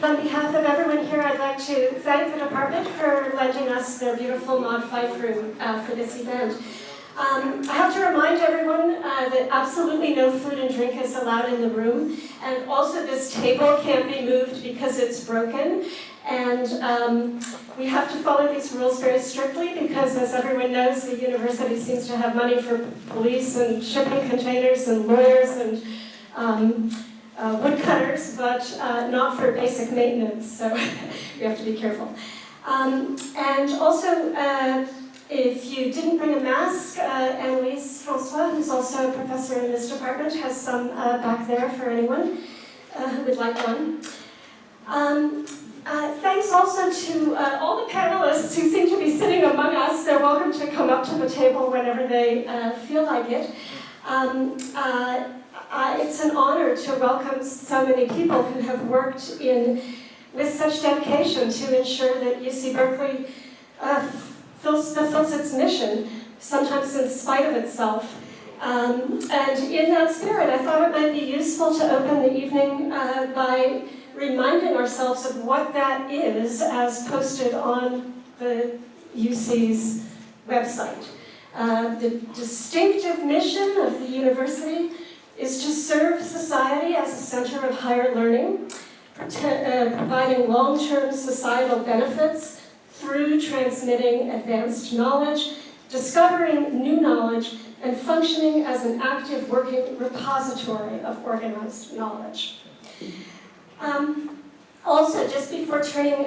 On behalf of everyone here, I'd like to thank the department for lending us their beautiful Mod Fife room for this event. I have to remind everyone that absolutely no food and drink is allowed in the room, and also this table can't be moved because it's broken. And we have to follow these rules very strictly because, as everyone knows, the university seems to have money for police and shipping containers and lawyers and woodcutters, but not for basic maintenance, so we have to be careful. And also, if you didn't bring a mask, Annalise Francois, who's also a professor in this department, has some back there for anyone who would like one. Thanks also to all the panelists who seem to be sitting among us. They're welcome to come up to the table whenever they feel like it. It's an honor to welcome so many people who have worked with such dedication to ensure that UC Berkeley fulfills its mission, sometimes in spite of itself. And in that spirit, I thought it might be useful to open the evening by reminding ourselves of what that is as posted on the UC's website. The distinctive mission of the university is to serve society as a center of higher learning, providing long-term societal benefits through transmitting advanced knowledge, discovering new knowledge, and functioning as an active working repository of organized knowledge. Also, just before turning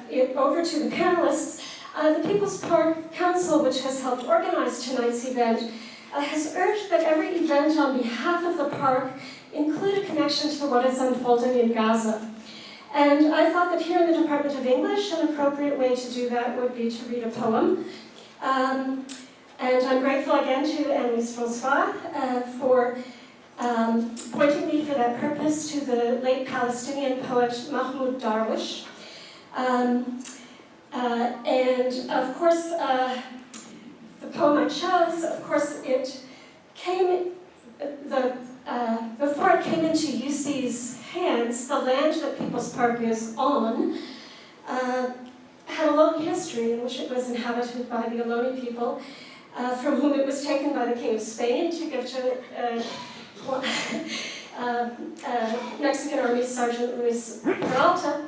it over to the panelists, the People's Park Council, which has helped organize tonight's event, has urged that every event on behalf of the park include a connection to what is unfolding in Gaza. And I thought that here in the Department of English, an appropriate way to do that would be to read a poem. And I'm grateful again to Annalise Francois for pointing me for that purpose to the late Palestinian poet Mahmoud Darwish. And of course, the poem I chose, of course, before it came into UC's hands, the land that People's Park is on had a long history in which it was inhabited by the Ohlone people, from whom it was taken by the King of Spain to give to Mexican Army Sergeant Luis Peralta,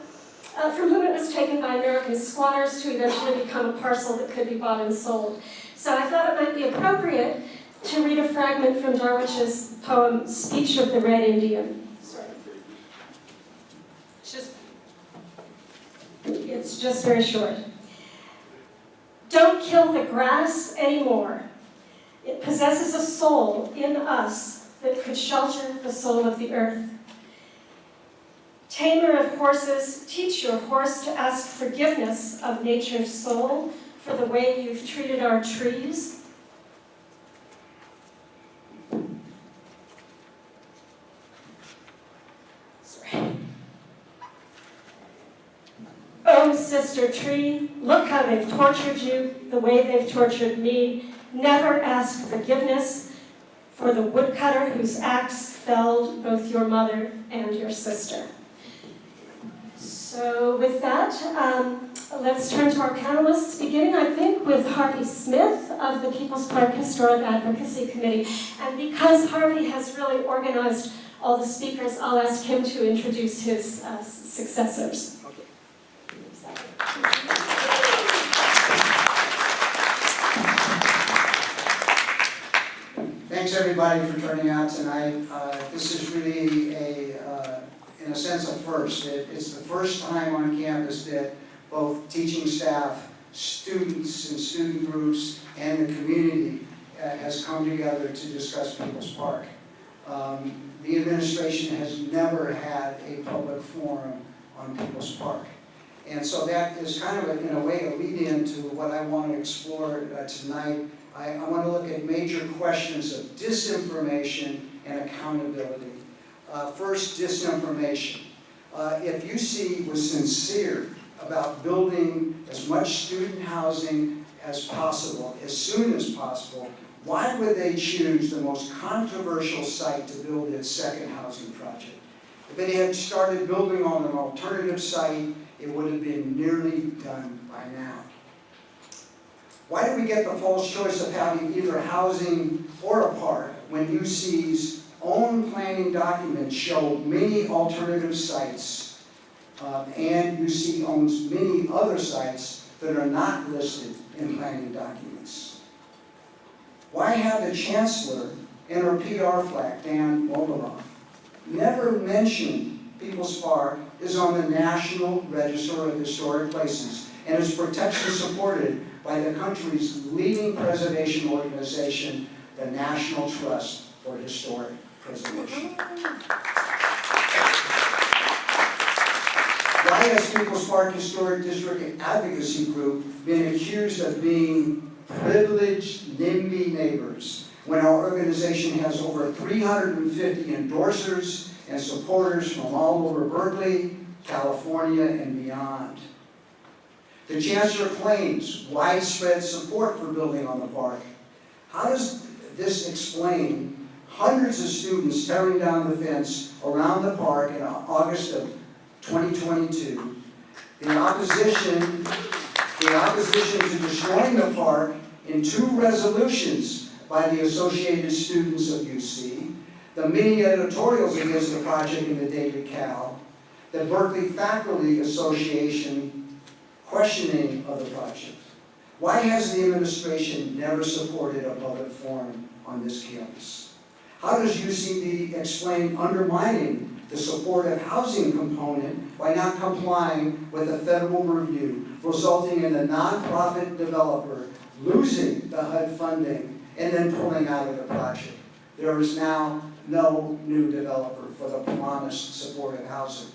from whom it was taken by American squatters to eventually become a parcel that could be bought and sold. So I thought it might be appropriate to read a fragment from Darwish's poem, Speech of the Red Indian. Sorry. It's just very short. Don't kill the grass anymore. It possesses a soul in us that could shelter the soul of the earth. Tamer of horses, teach your horse to ask forgiveness of nature's soul for the way you've treated our trees. Sorry. Oh, sister tree, look how they've tortured you, the way they've tortured me. Never ask forgiveness for the woodcutter whose axe felled both your mother and your sister. So with that, let's turn to our panelists, beginning, I think, with Harvey Smith of the People's Park Historic Advocacy Committee. And because Harvey has really organized all the speakers, I'll ask him to introduce his successors. Okay. Thanks everybody for turning out tonight. This is really in a sense, a first. It's the first time on campus that both teaching staff, students and student groups, and the community has come together to discuss People's Park. The administration has never had a public forum on People's Park. And so that is kind of, in a way, a lead-in to what I want to explore tonight. I want to look at major questions of disinformation and accountability. First, disinformation. If UC was sincere about building as much student housing as possible, as soon as possible, why would they choose the most controversial site to build its second housing project? If it had started building on an alternative site, it would have been nearly done by now. Why do we get the false choice of having either housing or a park when UC's own planning documents show many alternative sites, and UC owns many other sites that are not listed in planning documents? Why have the Chancellor in her PR flag, Dan Moldaroff, never mention People's Park is on the National Register of Historic Places and is protection supported by the country's leading preservation organization, the National Trust for Historic Preservation? Why has People's Park Historic District Advocacy Group been accused of being privileged NIMBY neighbors when our organization has over 350 endorsers and supporters from all over Berkeley, California, and beyond? The Chancellor claims widespread support for building on the park. How does this explain hundreds of students tearing down the fence around the park in August of 2022, the opposition to destroying the park in 2 resolutions by the Associated Students of UC, the many editorials against the project in the Daily Cal, the Berkeley Faculty Association questioning of the project? Why has the administration never supported a public forum on this campus? How does UCB explain undermining the supportive housing component by not complying with a federal review, resulting in a nonprofit developer losing the HUD funding and then pulling out of the project? There is now no new developer for the promised supportive housing.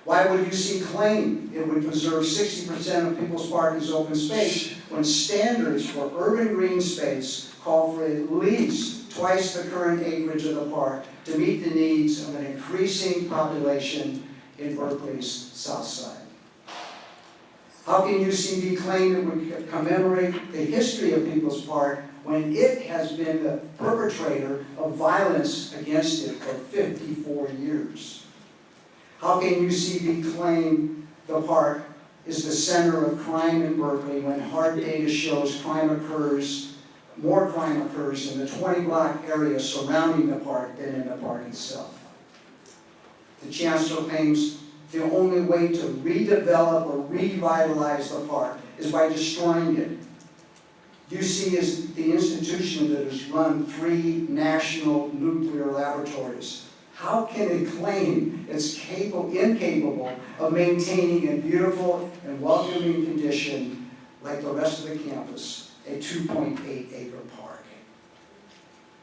Why would UC claim it would preserve 60% of People's Park as open space when standards for urban green space call for at least twice the current acreage of the park to meet the needs of an increasing population in Berkeley's South Side? How can UCB claim it would commemorate the history of People's Park when it has been the perpetrator of violence against it for 54 years? How can UCB claim the park is the center of crime in Berkeley when hard data shows more crime occurs in the 20-block area surrounding the park than in the park itself? The Chancellor claims the only way to redevelop or revitalize the park is by destroying it. UC is the institution that has run 3 national nuclear laboratories. How can it claim it's incapable of maintaining a beautiful and welcoming condition like the rest of the campus, a 2.8-acre park?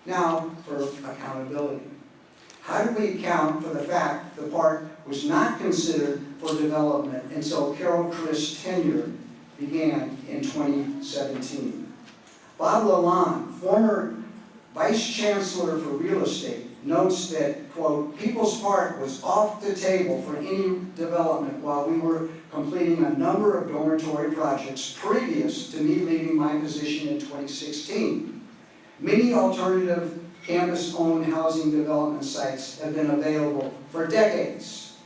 Now for accountability. How do we account for the fact the park was not considered for development until Carol Christ's tenure began in 2017? Bauerlein, former Vice Chancellor for Real Estate, notes that, quote, People's Park was off the table for any development while we were completing a number of dormitory projects previous to me leaving my position in 2016. Many alternative campus-owned housing development sites have been available for decades.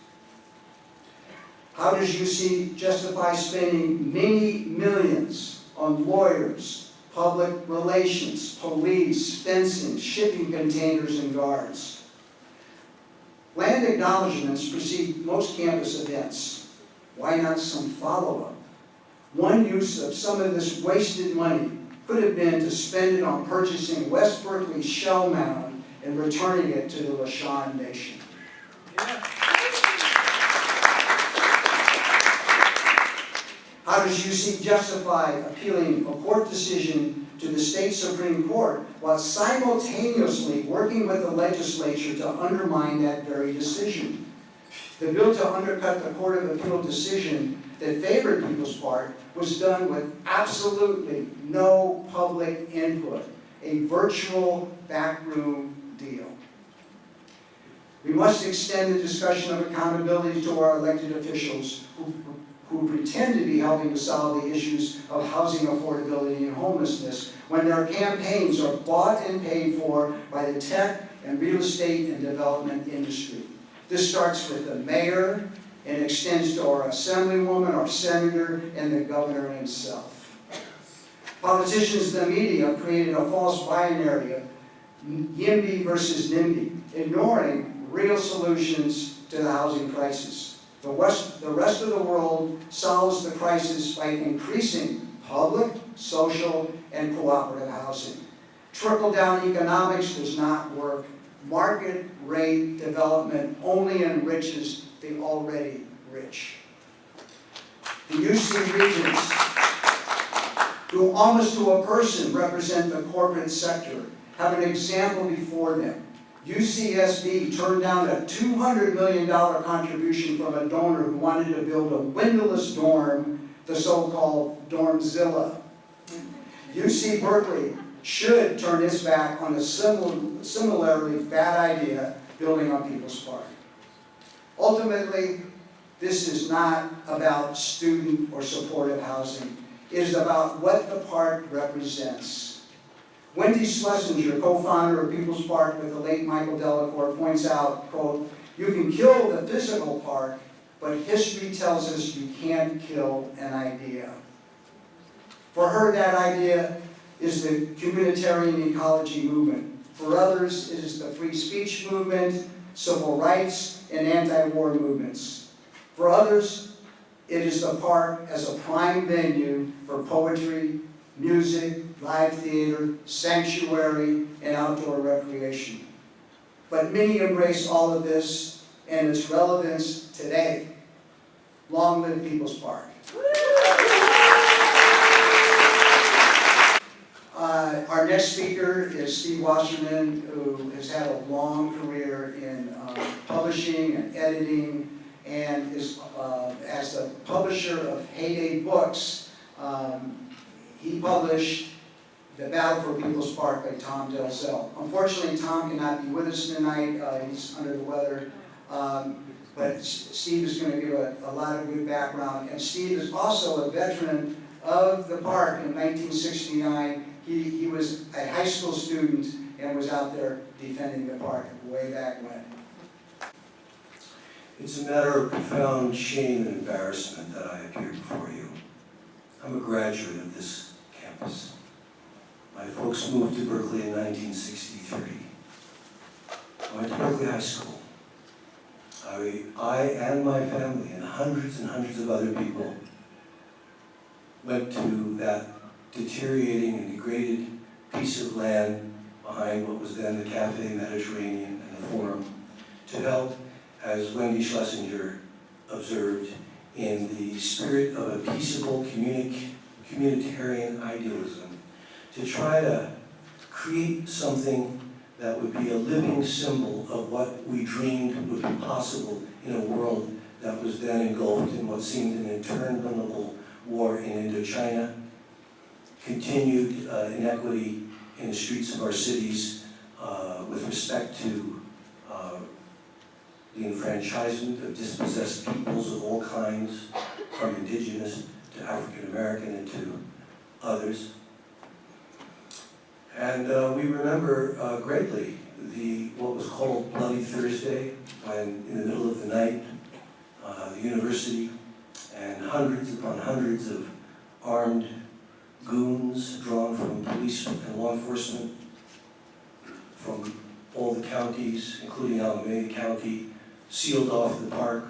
How does UC justify spending many millions on lawyers, public relations, police, fencing, shipping containers, and guards? Land acknowledgements precede most campus events. Why not some follow-up? One use of some of this wasted money could have been to spend it on purchasing West Berkeley's shell mound and returning it to the Rohan Nation. How does UC justify appealing a court decision to the state Supreme Court while simultaneously working with the legislature to undermine that very decision? The bill to undercut the Court of Appeal decision that favored People's Park was done with absolutely no public input, a virtual backroom deal. We must extend the discussion of accountability to our elected officials who pretend to be helping to solve the issues of housing affordability and homelessness when their campaigns are bought and paid for by the tech and real estate and development industry. This starts with the mayor and extends to our assemblywoman, our senator, and the governor himself. Politicians and the media have created a false binary of YIMBY versus NIMBY, ignoring real solutions to the housing crisis. The rest of the world solves the crisis by increasing public, social, and cooperative housing. Trickle-down economics does not work. Market rate development only enriches the already rich. The UC Regents, who almost to a person represent the corporate sector, have an example before them. UCSB turned down a $200 million contribution from a donor who wanted to build a windowless dorm, the so-called Dormzilla. UC Berkeley should turn its back on a similarly bad idea, building on People's Park. Ultimately, this is not about student or supportive housing. It is about what the park represents. Wendy Schlesinger, co-founder of People's Park with the late Michael Delacour, points out, quote, "You can kill the physical park, but history tells us you can't kill an idea." For her, that idea is the communitarian ecology movement. For others, it is the free speech movement, civil rights, and anti-war movements. For others, it is the park as a prime venue for poetry, music, live theater, sanctuary, and outdoor recreation. But many embrace all of this and its relevance today. Long live People's Park. Our next speaker is Steve Wasserman, who has had a long career in publishing and editing, and is as the publisher of Heyday Books. He published The Battle for People's Park by Tom Delzell. Unfortunately, Tom cannot be with us tonight. He's under the weather. But Steve is going to give a lot of good background. And Steve is also a veteran of the park. In 1969, he was a high school student and was out there defending the park way back when. It's a matter of profound shame and embarrassment that I appear before you. I'm a graduate of this campus. My folks moved to Berkeley in 1963. I went to Berkeley High School. I and my family and hundreds of other people went to that deteriorating and degraded piece of land behind what was then the Cafe Mediterranean and the Forum to help, as Wendy Schlesinger observed, in the spirit of a peaceable communitarian idealism, to try to create something that would be a living symbol of what we dreamed would be possible in a world that was then engulfed in what seemed an interminable war in Indochina, continued inequity in the streets of our cities with respect to the enfranchisement of dispossessed peoples of all kinds, from indigenous to African American and to others. And we remember greatly what was called Bloody Thursday, when in the middle of the night, the university and hundreds upon hundreds of armed goons drawn from police and law enforcement from all the counties, including Alameda County, sealed off the park.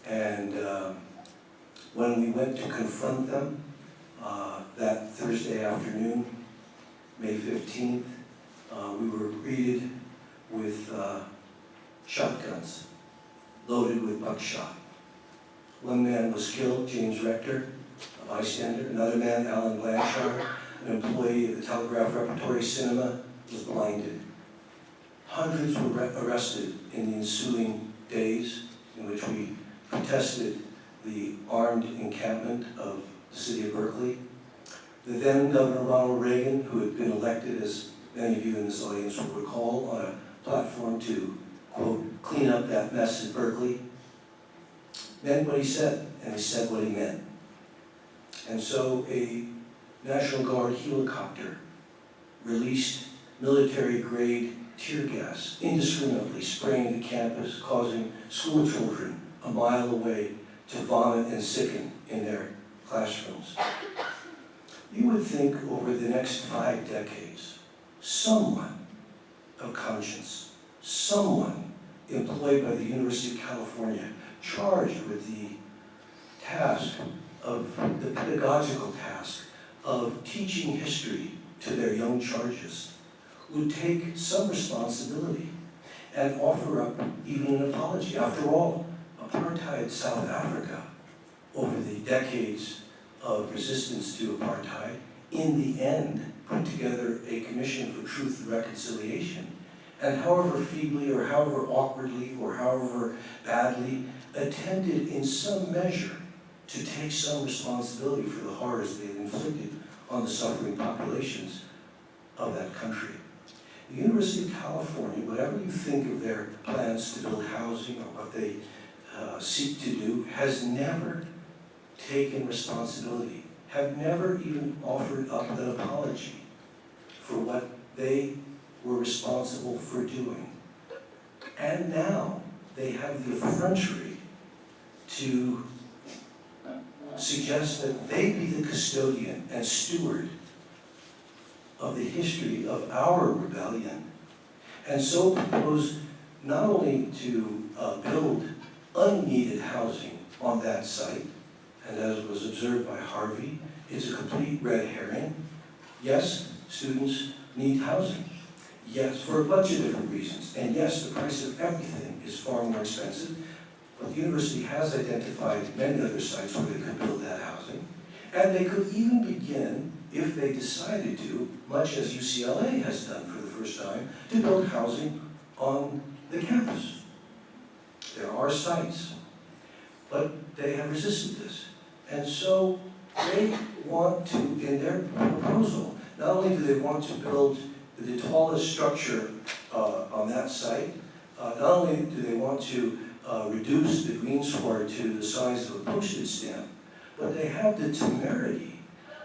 And when we went to confront them that Thursday afternoon, May 15th, we were greeted with shotguns loaded with buckshot. One man was killed, James Rector, a bystander. Another man, Alan Blanchard, an employee of the Telegraph Repertory Cinema, was blinded. Hundreds were arrested in the ensuing days in which we protested the armed encampment of the city of Berkeley. The then Governor Ronald Reagan, who had been elected, as many of you in this audience will recall, on a platform to, quote, clean up that mess at Berkeley, meant what he said, and he said what he meant. And so a National Guard helicopter released military-grade tear gas indiscriminately spraying the campus, causing school children a mile away to vomit and sicken in their classrooms. You would think over the next 5 decades, someone of conscience, someone employed by the University of California, charged with the pedagogical task of teaching history to their young charges, would take some responsibility and offer up even an apology. After all, apartheid South Africa, over the decades of resistance to apartheid, in the end put together a commission for truth and reconciliation, and however feebly or however awkwardly or however badly, attempted in some measure to take some responsibility for the horrors they had inflicted on the suffering populations of that country. The University of California, whatever you think of their plans to build housing or what they seek to do, has never taken responsibility, have never even offered up an apology for what they were responsible for doing. And now they have the effrontery to suggest that they be the custodian and steward of the history of our rebellion, and so propose not only to build unneeded housing on that site, and as was observed by Harvey, it's a complete red herring. Yes, students need housing. Yes, for a bunch of different reasons. And yes, the price of everything is far more expensive, but the university has identified many other sites where they could build that housing. And they could even begin, if they decided to, much as UCLA has done for the first time, to build housing on the campus. There are sites, but they have resisted this. And so they want to, in their proposal, not only do they want to build the tallest structure on that site, not only do they want to reduce the greensward to the size of a postage stamp, but they have the temerity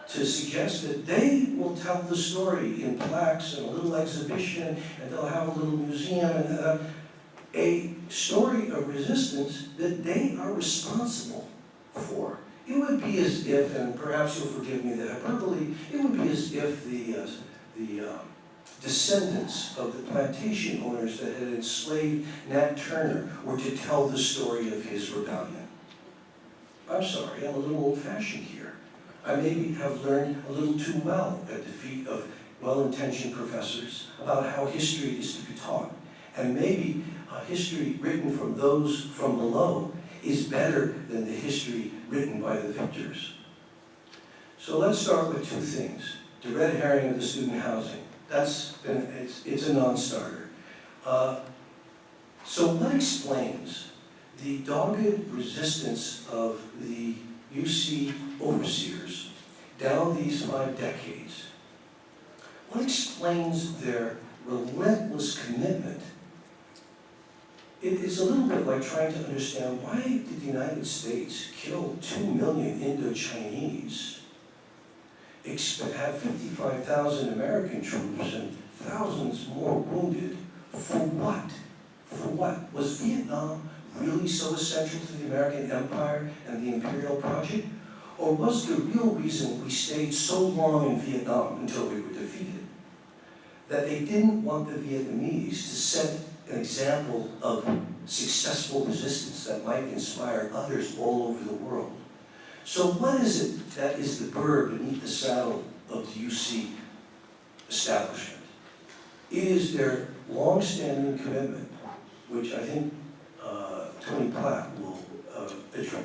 to suggest that they will tell the story in plaques and a little exhibition, and they'll have a little museum, and a story of resistance that they are responsible for. It would be as if, and perhaps you'll forgive me the hyperbole, it would be as if the descendants of the plantation owners that had enslaved Nat Turner were to tell the story of his rebellion. I'm sorry, I'm a little old-fashioned here. I maybe have learned a little too well at the feet of well-intentioned professors about how history is to be taught. And maybe history written from those from below is better than the history written by the victors. So let's start with 2 things. The red herring of the student housing. It's a non-starter. So what explains the dogged resistance of the UC overseers down these 5 decades? What explains their relentless commitment? It is a little bit like trying to understand why did the United States kill 2 million Indo-Chinese, have 55,000 American troops and thousands more wounded, for what? For what? Was Vietnam really so essential to the American empire and the imperial project? Or was the real reason we stayed so long in Vietnam until we were defeated that they didn't want the Vietnamese to set an example of successful resistance that might inspire others all over the world? So what is it that is the bird beneath the saddle of the UC establishment? It is their long-standing commitment, which I think Tony Platt will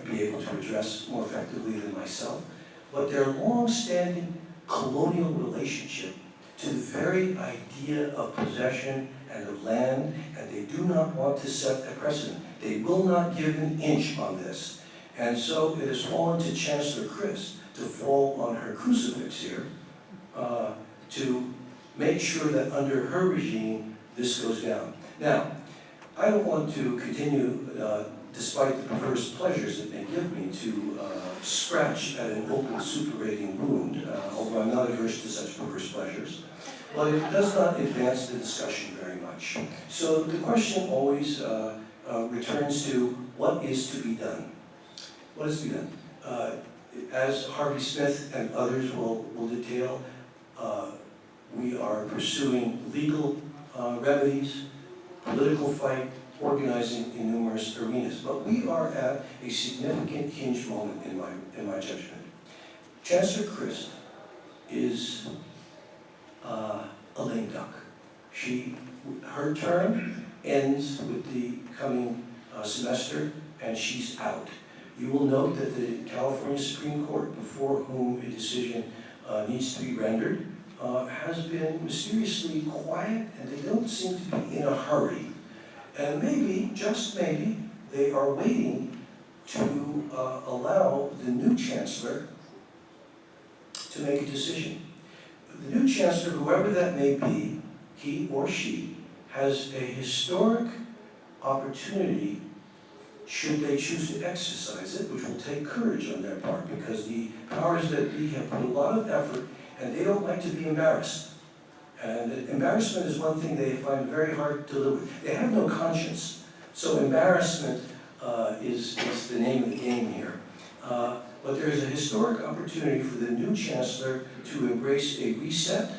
be able to address more effectively than myself, but their long-standing colonial relationship to the very idea of possession and of land, and they do not want to set a precedent. They will not give an inch on this. And so it has fallen to Chancellor Christ to fall on her crucifix here to make sure that under her regime this goes down. Now, I don't want to continue, despite the perverse pleasures it may give me, to scratch at an open supurating wound, although I'm not averse to such perverse pleasures. but it does not advance the discussion very much. So the question always returns to what is to be done. What is to be done? As Harvey Smith and others will detail, we are pursuing legal remedies, political fight, organizing in numerous arenas. But we are at a significant hinge moment in my judgment. Chancellor Christ is a lame duck. Her term ends with the coming semester, and she's out. You will note that the California Supreme Court, before whom a decision needs to be rendered, has been mysteriously quiet, and they don't seem to be in a hurry. And maybe, just maybe, they are waiting to allow the new chancellor to make a decision. The new chancellor, whoever that may be, he or she, has a historic opportunity, should they choose to exercise it, which will take courage on their part, because the powers that be have put a lot of effort, and they don't like to be embarrassed. And embarrassment is one thing they find very hard to live with. They have no conscience, so embarrassment is the name of the game here. But there is a historic opportunity for the new chancellor to embrace a reset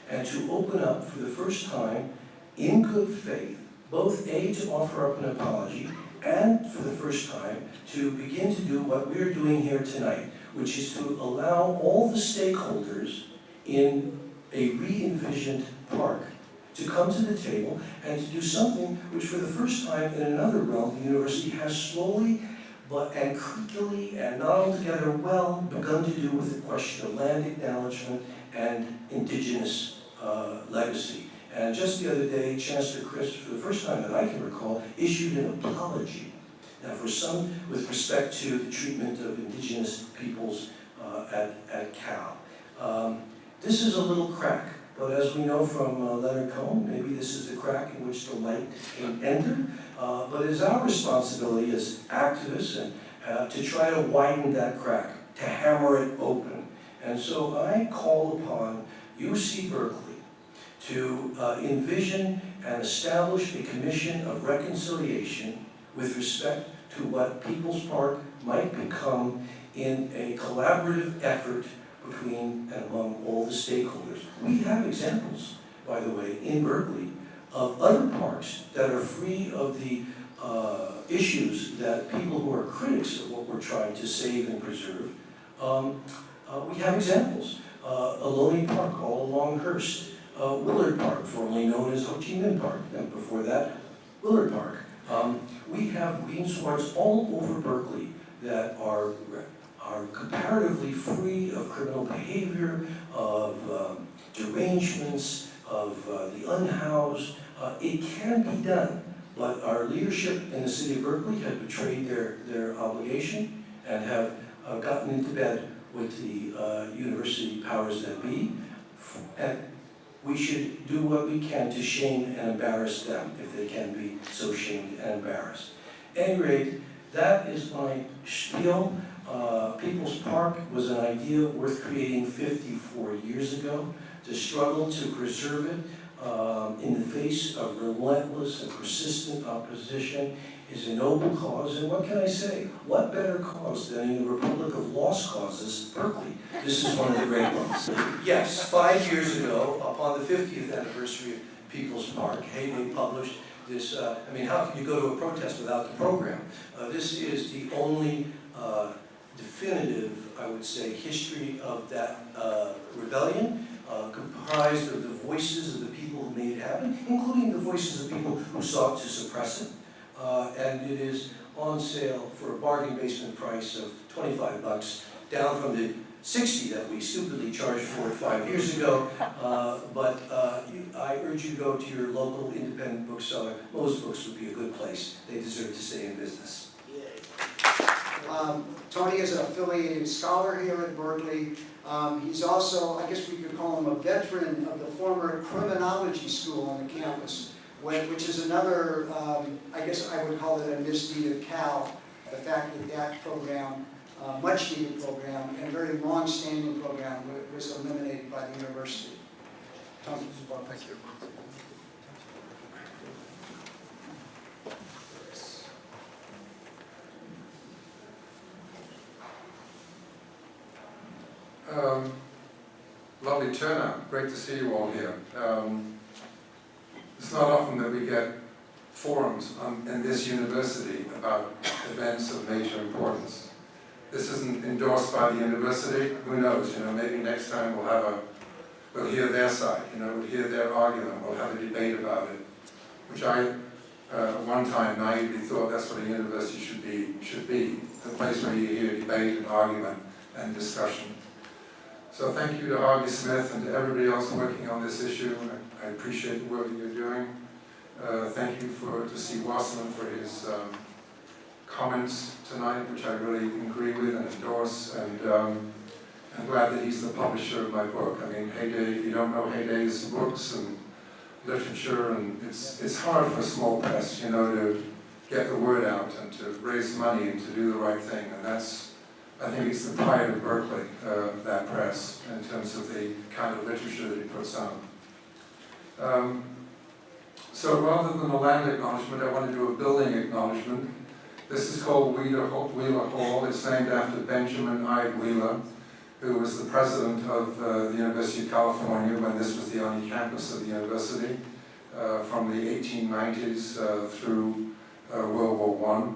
and to open up for the first time, in good faith, both A, to offer up an apology, and for the first time, to begin to do what we're doing here tonight, which is to allow all the stakeholders in a re-envisioned park to come to the table and to do something which for the first time in another realm the university has slowly and creakily and not altogether well begun to do with the question of land acknowledgement and indigenous legacy. And just the other day, Chancellor Christ, for the first time that I can recall, issued an apology. Now, for some, with respect to the treatment of indigenous peoples at Cal. This is a little crack, but as we know from Leonard Cohen, maybe this is the crack in which the light can enter. But it is our responsibility as activists and to try to widen that crack, to hammer it open. And so I call upon UC Berkeley to envision and establish a commission of reconciliation with respect to what People's Park might become in a collaborative effort between and among all the stakeholders. We have examples, by the way, in Berkeley of other parks that are free of the issues that people who are critics of what we're trying to save and preserve. We have examples. Ohlone Park, all along Hearst. Willard Park, formerly known as Ho Chi Minh Park, and before that, Willard Park. We have green swaths all over Berkeley that are comparatively free of criminal behavior, of derangements, of the unhoused. It can be done, but our leadership in the city of Berkeley have betrayed their obligation and have gotten into bed with the university powers that be. And we should do what we can to shame and embarrass them, if they can be so shamed and embarrassed. At any rate, that is my spiel. People's Park was an idea worth creating 54 years ago. To struggle to preserve it in the face of relentless and persistent opposition is a noble cause, and what can I say? What better cause than in the Republic of Lost Causes, Berkeley? This is one of the great ones. Yes, 5 years ago, upon the 50th anniversary of People's Park, Heyday published this, how can you go to a protest without the program? This is the only definitive, I would say, history of that rebellion, comprised of the voices of the people who made it happen, including the voices of people who sought to suppress it. And it is on sale for a bargain basement price of $25, down from the $60 that we stupidly charged for it 5 years ago. But I urge you to go to your local independent bookseller. Most books would be a good place. They deserve to stay in business. Tony is an affiliated scholar here at Berkeley. He's also, I guess we could call him a veteran of the former criminology school on the campus, which is another, I guess I would call it a misdeed of Cal. The fact that that program, much needed program, and very long-standing program was eliminated by the university. Thank you. Lovely turnout. Great to see you all here. It's not often that we get forums in this university about events of major importance. This isn't endorsed by the university. Who knows? Maybe next time we'll hear their side. We'll hear their argument. We'll have a debate about it, which I one time naively thought that's what a university should be, the place where you hear debate and argument and discussion. So thank you to Harvey Smith and to everybody else working on this issue. I appreciate the work that you're doing. Thank you to see Wasserman for his comments tonight, which I really agree with and endorse. And I'm glad that he's the publisher of my book. I mean, Heyday, if you don't know Heyday's books and literature, and it's hard for a small press, to get the word out and to raise money and to do the right thing. And I think it's the pride of Berkeley, that press, in terms of the kind of literature that it puts out. So rather than a land acknowledgement, I want to do a building acknowledgement. This is called Wheeler Hall. It's named after Benjamin I. Wheeler, who was the president of the University of California when this was the only campus of the university, from the 1890s through World War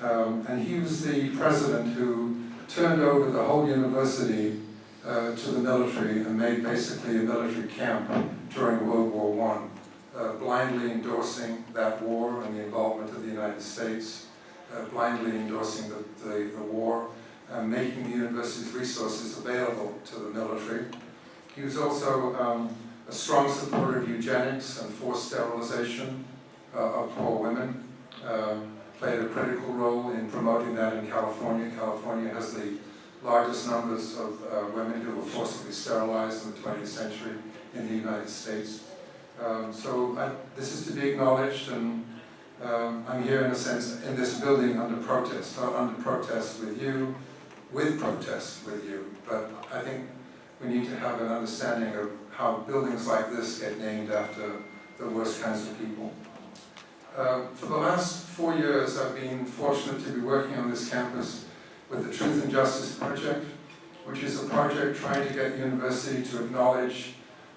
I. And he was the president who turned over the whole university to the military and made basically a military camp during World War I, blindly endorsing that war and the involvement of the United States, blindly endorsing the war, making the university's resources available to the military. He was also a strong supporter of eugenics and forced sterilization of poor women. Played a critical role in promoting that in California. California has the largest numbers of women who were forcibly sterilized in the 20th century in the United States. This is to be acknowledged, and I'm here in a sense in this building under protest, not under protest with you, with protest with you, but I think we need to have an understanding of how buildings like this get named after the worst kinds of people. For the last 4 years, I've been fortunate to be working on this campus with the Truth and Justice Project, which is a project trying to get the university to acknowledge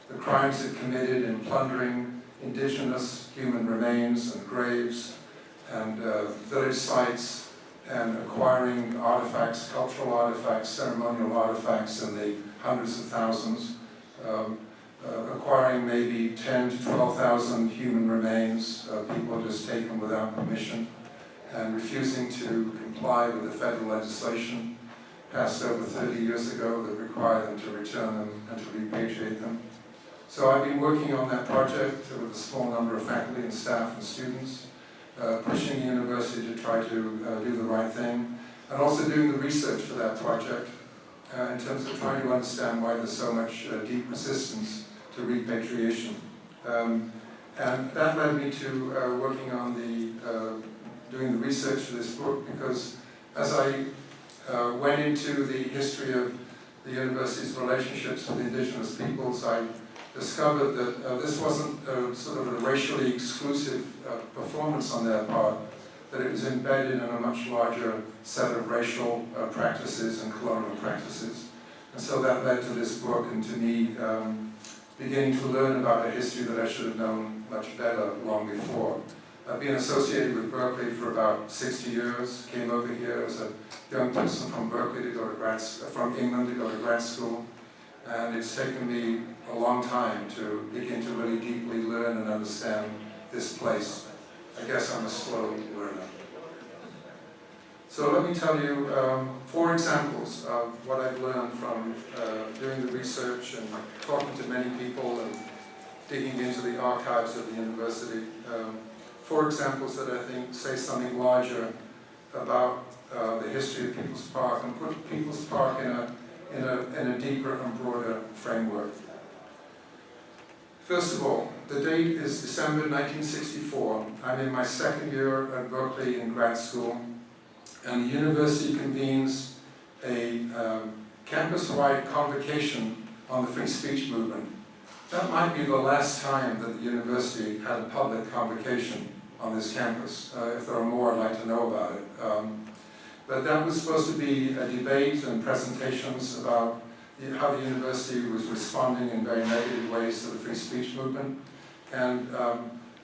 the crimes it committed in plundering indigenous human remains and graves and village sites and acquiring artifacts, cultural artifacts, ceremonial artifacts in the hundreds of thousands, acquiring maybe 10 to 12,000 human remains, people just taken without permission, and refusing to comply with the federal legislation passed over 30 years ago that required them to return them and to repatriate them. So I've been working on that project with a small number of faculty and staff and students, pushing the university to try to do the right thing, and also doing the research for that project in terms of trying to understand why there's so much deep resistance to repatriation. And that led me to working on doing the research for this book, because as I went into the history of the university's relationships with indigenous peoples, I discovered that this wasn't sort of a racially exclusive performance on their part, that it was embedded in a much larger set of racial practices and colonial practices. And so that led to this book and to me beginning to learn about a history that I should have known much better long before. I've been associated with Berkeley for about 60 years, came over here as a young person from Berkeley to go to from England to go to grad school, and it's taken me a long time to begin to really deeply learn and understand this place. I guess I'm a slow learner. So let me tell you 4 examples of what I've learned from doing the research and talking to many people and digging into the archives of the university. 4 examples that I think say something larger about the history of People's Park and put People's Park in a deeper and broader framework. First of all, the date is December 1964. I'm in my 2nd year at Berkeley in grad school, and the university convenes a campus-wide convocation on the free speech movement. That might be the last time that the university had a public convocation on this campus. If there are more, I'd like to know about it. But that was supposed to be a debate and presentations about how the university was responding in very negative ways to the free speech movement. And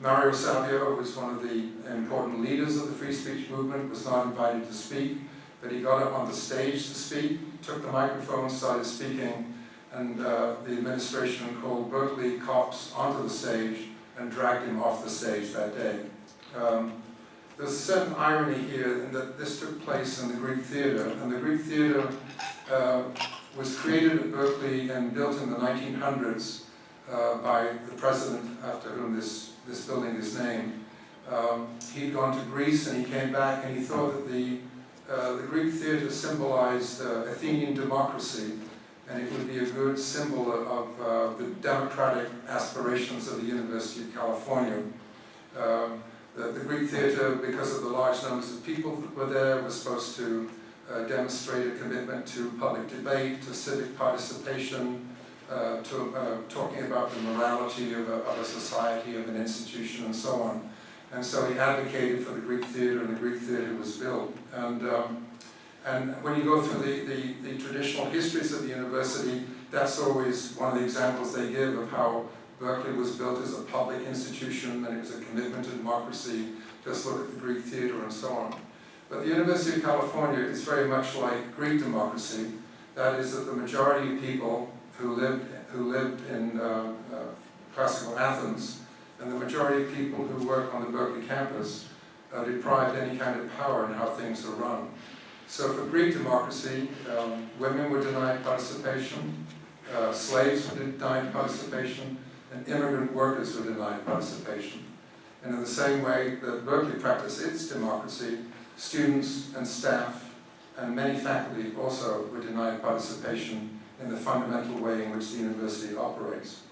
Mario Savio, who was one of the important leaders of the free speech movement, was not invited to speak, but he got up on the stage to speak, took the microphone, started speaking, and the administration called Berkeley cops onto the stage and dragged him off the stage that day. There's a certain irony here in that this took place in the Greek Theatre, and the Greek Theatre was created at Berkeley and built in the 1900s by the president after whom this building is named. He'd gone to Greece and he came back and he thought that the Greek theatre symbolized Athenian democracy, and it would be a good symbol of the democratic aspirations of the University of California. The Greek theatre, because of the large numbers of people that were there, was supposed to demonstrate a commitment to public debate, to civic participation, to talking about the morality of a society, of an institution, and so on. And so he advocated for the Greek theatre, and the Greek theatre was built. And when you go through the traditional histories of the university, that's always one of the examples they give of how Berkeley was built as a public institution, and it was a commitment to democracy. Just look at the Greek theatre and so on. But the University of California is very much like Greek democracy. That is that the majority of people who lived in classical Athens, and the majority of people who work on the Berkeley campus are deprived any kind of power in how things are run. So for Greek democracy, women were denied participation, slaves were denied participation, and immigrant workers were denied participation. And in the same way that Berkeley practiced its democracy, students and staff and many faculty also were denied participation in the fundamental way in which the university operates.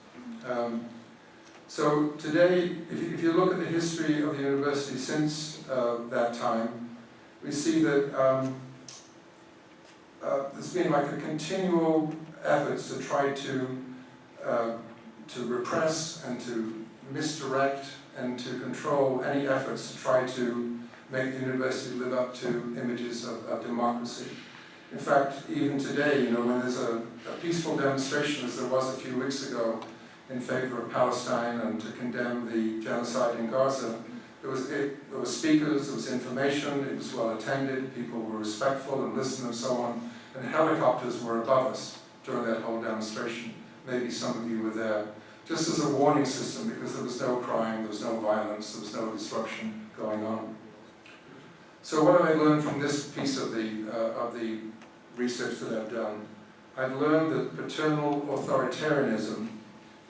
So today, if you look at the history of the university since that time, we see that there's been like a continual efforts to try to repress and to misdirect and to control any efforts to try to make the university live up to images of democracy. In fact, even today, when there's a peaceful demonstration, as there was a few weeks ago, in favor of Palestine and to condemn the genocide in Gaza, there was speakers, there was information, it was well attended, people were respectful and listened and so on, and helicopters were above us during that whole demonstration. Maybe some of you were there. Just as a warning system, because there was no crime, there was no violence, there was no disruption going on. So what have I learned from this piece of the research that I've done? I've learned that paternal authoritarianism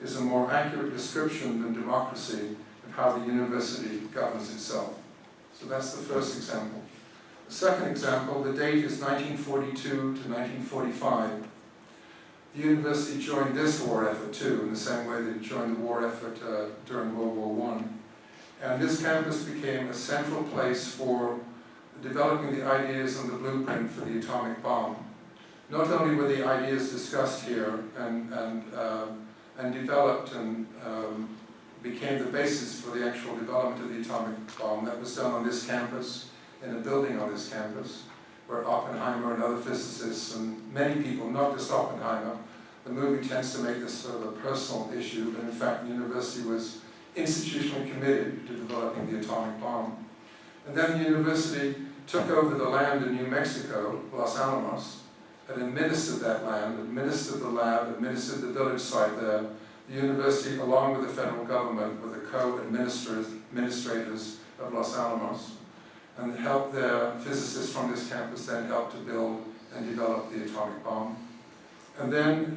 is a more accurate description than democracy of how the university governs itself. So that's the first example. The second example, the date is 1942 to 1945. The university joined this war effort too, in the same way that it joined the war effort during World War I. And this campus became a central place for developing the ideas and the blueprint for the atomic bomb. Not only were the ideas discussed here and developed and became the basis for the actual development of the atomic bomb, that was done on this campus, in a building on this campus, where Oppenheimer and other physicists and many people, not just Oppenheimer, the movie tends to make this sort of a personal issue, but in fact the university was institutionally committed to developing the atomic bomb. And then the university took over the land in New Mexico, Los Alamos, and administered that land, administered the lab, administered the village site there. The university, along with the federal government, were the co-administrators of Los Alamos, and helped their physicists from this campus then help to build and develop the atomic bomb. And then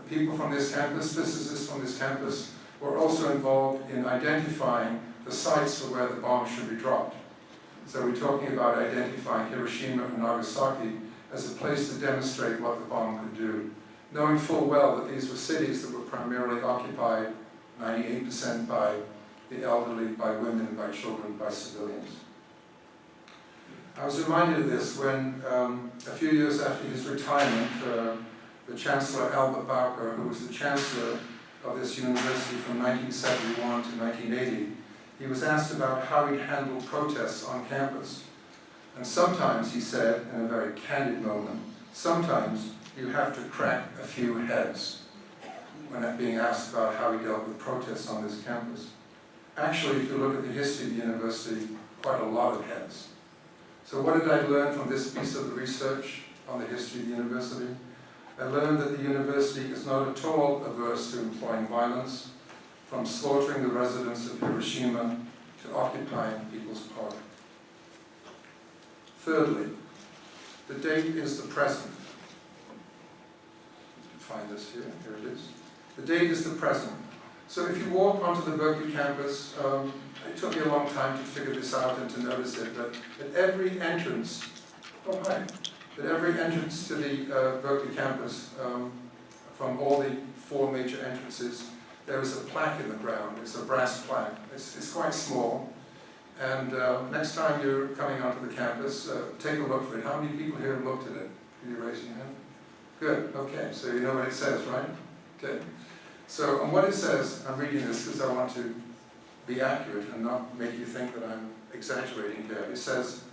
people from this campus, physicists from this campus, were also involved in identifying the sites for where the bomb should be dropped. So we're talking about identifying Hiroshima and Nagasaki as a place to demonstrate what the bomb could do, knowing full well that these were cities that were primarily occupied 98% by the elderly, by women, by children, by civilians. I was reminded of this when, a few years after his retirement, the Chancellor Albert Bauer, who was the Chancellor of this university from 1971 to 1980, he was asked about how he handled protests on campus. And sometimes, he said, in a very candid moment, sometimes you have to crack a few heads when being asked about how he dealt with protests on this campus. Actually, if you look at the history of the university, quite a lot of heads. So what did I learn from this piece of research on the history of the university? I learned that the university is not at all averse to employing violence, from slaughtering the residents of Hiroshima to occupying People's Park. Thirdly, the date is the present. Find this here, here it is. The date is the present. So if you walk onto the Berkeley campus, it took me a long time to figure this out and to notice it, but at every entrance, at every entrance to the Berkeley campus, from all the 4 major entrances, there is a plaque in the ground. It's a brass plaque. It's quite small. And next time you're coming onto the campus, take a look for it. How many people here have looked at it? Can you raise your hand? Good, okay, so you know what it says, right? Okay. So on what it says, I'm reading this because I want to be accurate and not make you think that I'm exaggerating here. It says,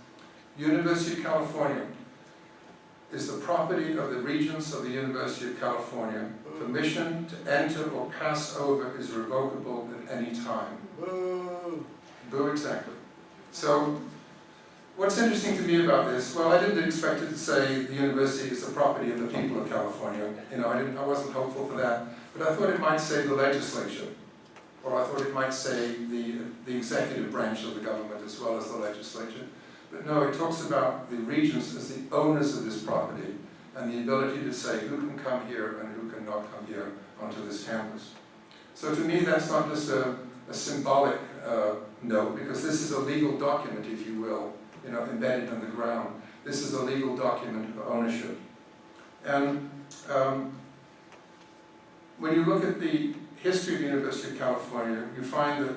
University of California is the property of the Regents of the University of California. Permission to enter or pass over is revocable at any time. Boo, exactly. So, what's interesting to me about this, well, I didn't expect it to say the university is the property of the people of California. You know, I wasn't hopeful for that. But I thought it might say the legislature, or I thought it might say the executive branch of the government as well as the legislature. But no, it talks about the regents as the owners of this property and the ability to say who can come here and who can not come here onto this campus. So to me, that's not just a symbolic note, because this is a legal document, if you will, you know, embedded in the ground. This is a legal document of ownership. And when you look at the history of the University of California, you find that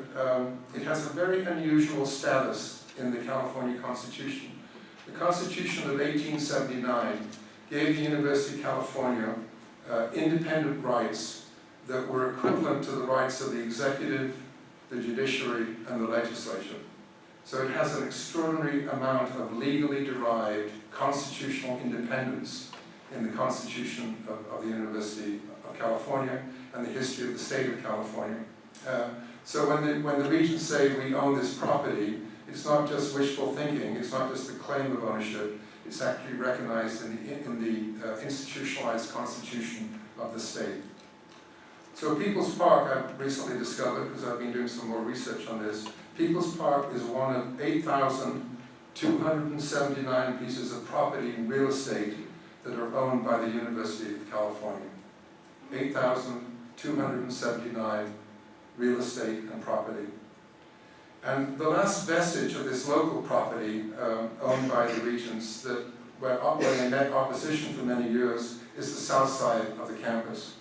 it has a very unusual status in the California Constitution. The Constitution of 1879 gave the University of California independent rights that were equivalent to the rights of the executive, the judiciary, and the legislature. So it has an extraordinary amount of legally derived constitutional independence in the Constitution of the University of California and the history of the state of California. So when the regents say we own this property, it's not just wishful thinking, it's not just a claim of ownership, it's actually recognized in the institutionalized constitution of the state. So People's Park, I've recently discovered, because I've been doing some more research on this, People's Park is one of 8,279 pieces of property and real estate that are owned by the University of California. 8,279 real estate and property. And the last vestige of this local property owned by the regents that where they met opposition for many years is the south side of the campus.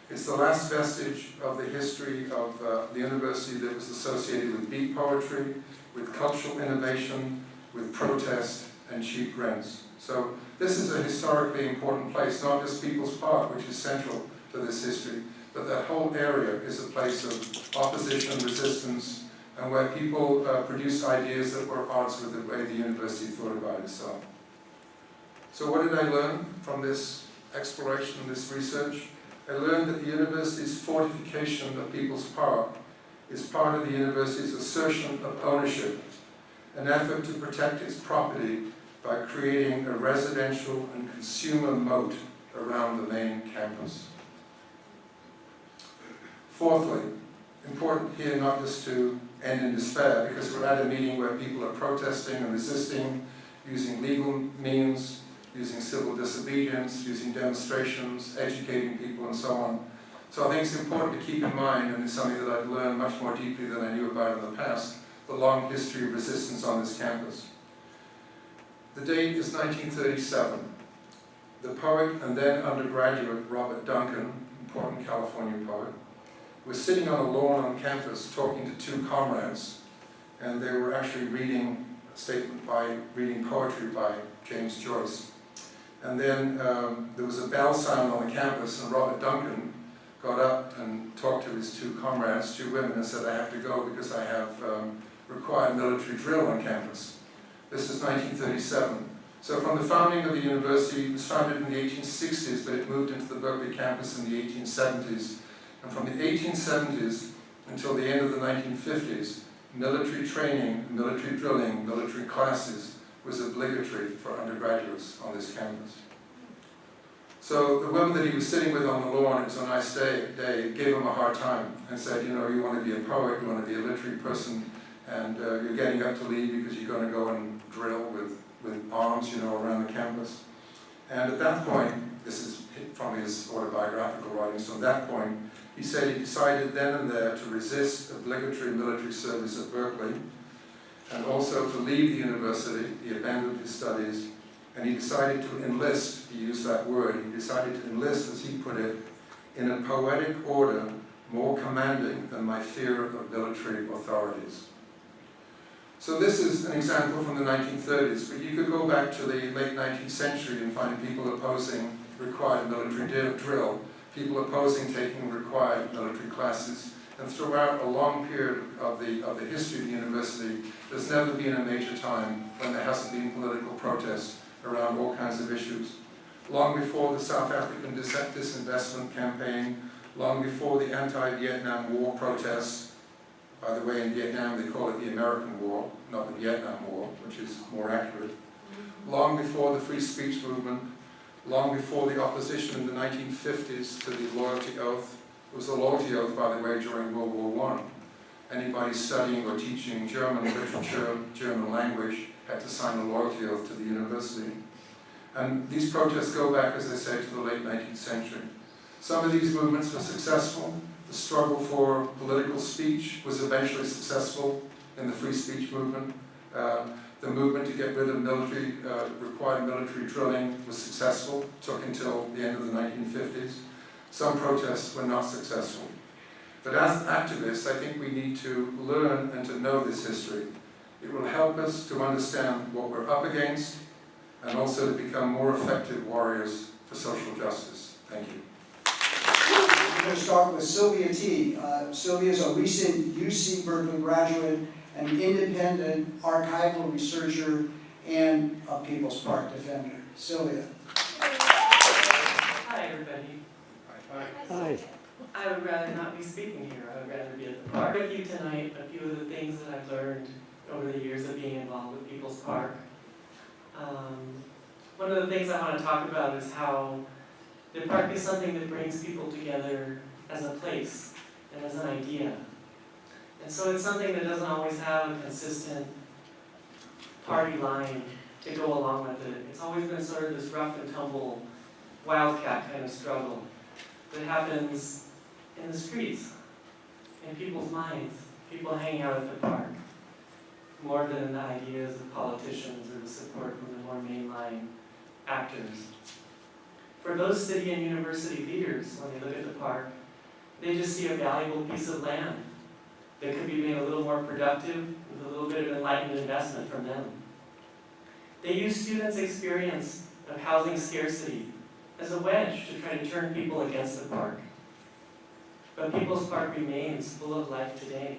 It's the last vestige of the history of the university that was associated with beat poetry, with cultural innovation, with protest and cheap rents. So this is a historically important place, not just People's Park, which is central to this history, but that whole area is a place of opposition, resistance, and where people produced ideas that were at odds with the way the university thought about itself. So what did I learn from this exploration and this research? I learned that the university's fortification of People's Park is part of the university's assertion of ownership, an effort to protect its property by creating a residential and consumer moat around the main campus. Fourthly, important here not just to end in despair, because we're at a meeting where people are protesting and resisting, using legal means, using civil disobedience, using demonstrations, educating people, and so on. So I think it's important to keep in mind, and it's something that I've learned much more deeply than I knew about in the past, the long history of resistance on this campus. The date is 1937. The poet and then undergraduate Robert Duncan, important California poet, was sitting on a lawn on campus talking to two comrades, and they were actually reading poetry by James Joyce. And then there was a bell sound on the campus, and Robert Duncan got up and talked to his two comrades, two women, and said, I have to go because I have required military drill on campus. This is 1937. So from the founding of the university, it was founded in the 1860s, but it moved into the Berkeley campus in the 1870s. And from the 1870s until the end of the 1950s, military training, military drilling, military classes was obligatory for undergraduates on this campus. So the woman that he was sitting with on the lawn, it was a nice day, gave him a hard time and said, you know, you want to be a poet, you want to be a literary person, and you're getting up to leave because you're going to go and drill with bombs, you know, around the campus. And at that point, this is from his autobiographical writings, so at that point, he said he decided then and there to resist obligatory military service at Berkeley, and also to leave the university. He abandoned his studies, and he decided to enlist, he used that word, he decided to enlist, as he put it, in a poetic order more commanding than my fear of military authorities. So this is an example from the 1930s, but you could go back to the late 19th century and find people opposing required military drill, people opposing taking required military classes, and throughout a long period of the history of the university, there's never been a major time when there hasn't been political protest around all kinds of issues. Long before the South African disinvestment campaign, long before the anti-Vietnam War protests. By the way, in Vietnam they call it the American War, not the Vietnam War, which is more accurate. Long before the free speech movement, long before the opposition in the 1950s to the loyalty oath. It was a loyalty oath, by the way, during World War I. Anybody studying or teaching German literature, German language, had to sign a loyalty oath to the university. And these protests go back, as I say, to the late 19th century. Some of these movements were successful. The struggle for political speech was eventually successful in the free speech movement. The movement to get rid of required military drilling was successful, took until the end of the 1950s. Some protests were not successful. But as activists, I think we need to learn and to know this history. It will help us to understand what we're up against and also to become more effective warriors for social justice. Thank you. We're going to start with Sylvia T. Sylvia is a recent UC Berkeley graduate, an independent archival researcher, and a People's Park defender. Sylvia. Hi, everybody. Hi. I would rather not be speaking here. I would rather be at the park with you tonight. A few of the things that I've learned over the years of being involved with People's Park. One of the things I want to talk about is how the park is something that brings people together as a place and as an idea. And so it's something that doesn't always have a consistent party line to go along with it. It's always been sort of this rough and tumble, wildcat kind of struggle that happens in the streets, in people's minds, people hanging out at the park, more than the ideas of politicians or the support from the more mainline actors. For those city and university leaders, when they look at the park, they just see a valuable piece of land that could be made a little more productive with a little bit of enlightened investment from them. They use students' experience of housing scarcity as a wedge to try to turn people against the park. But People's Park remains full of life today.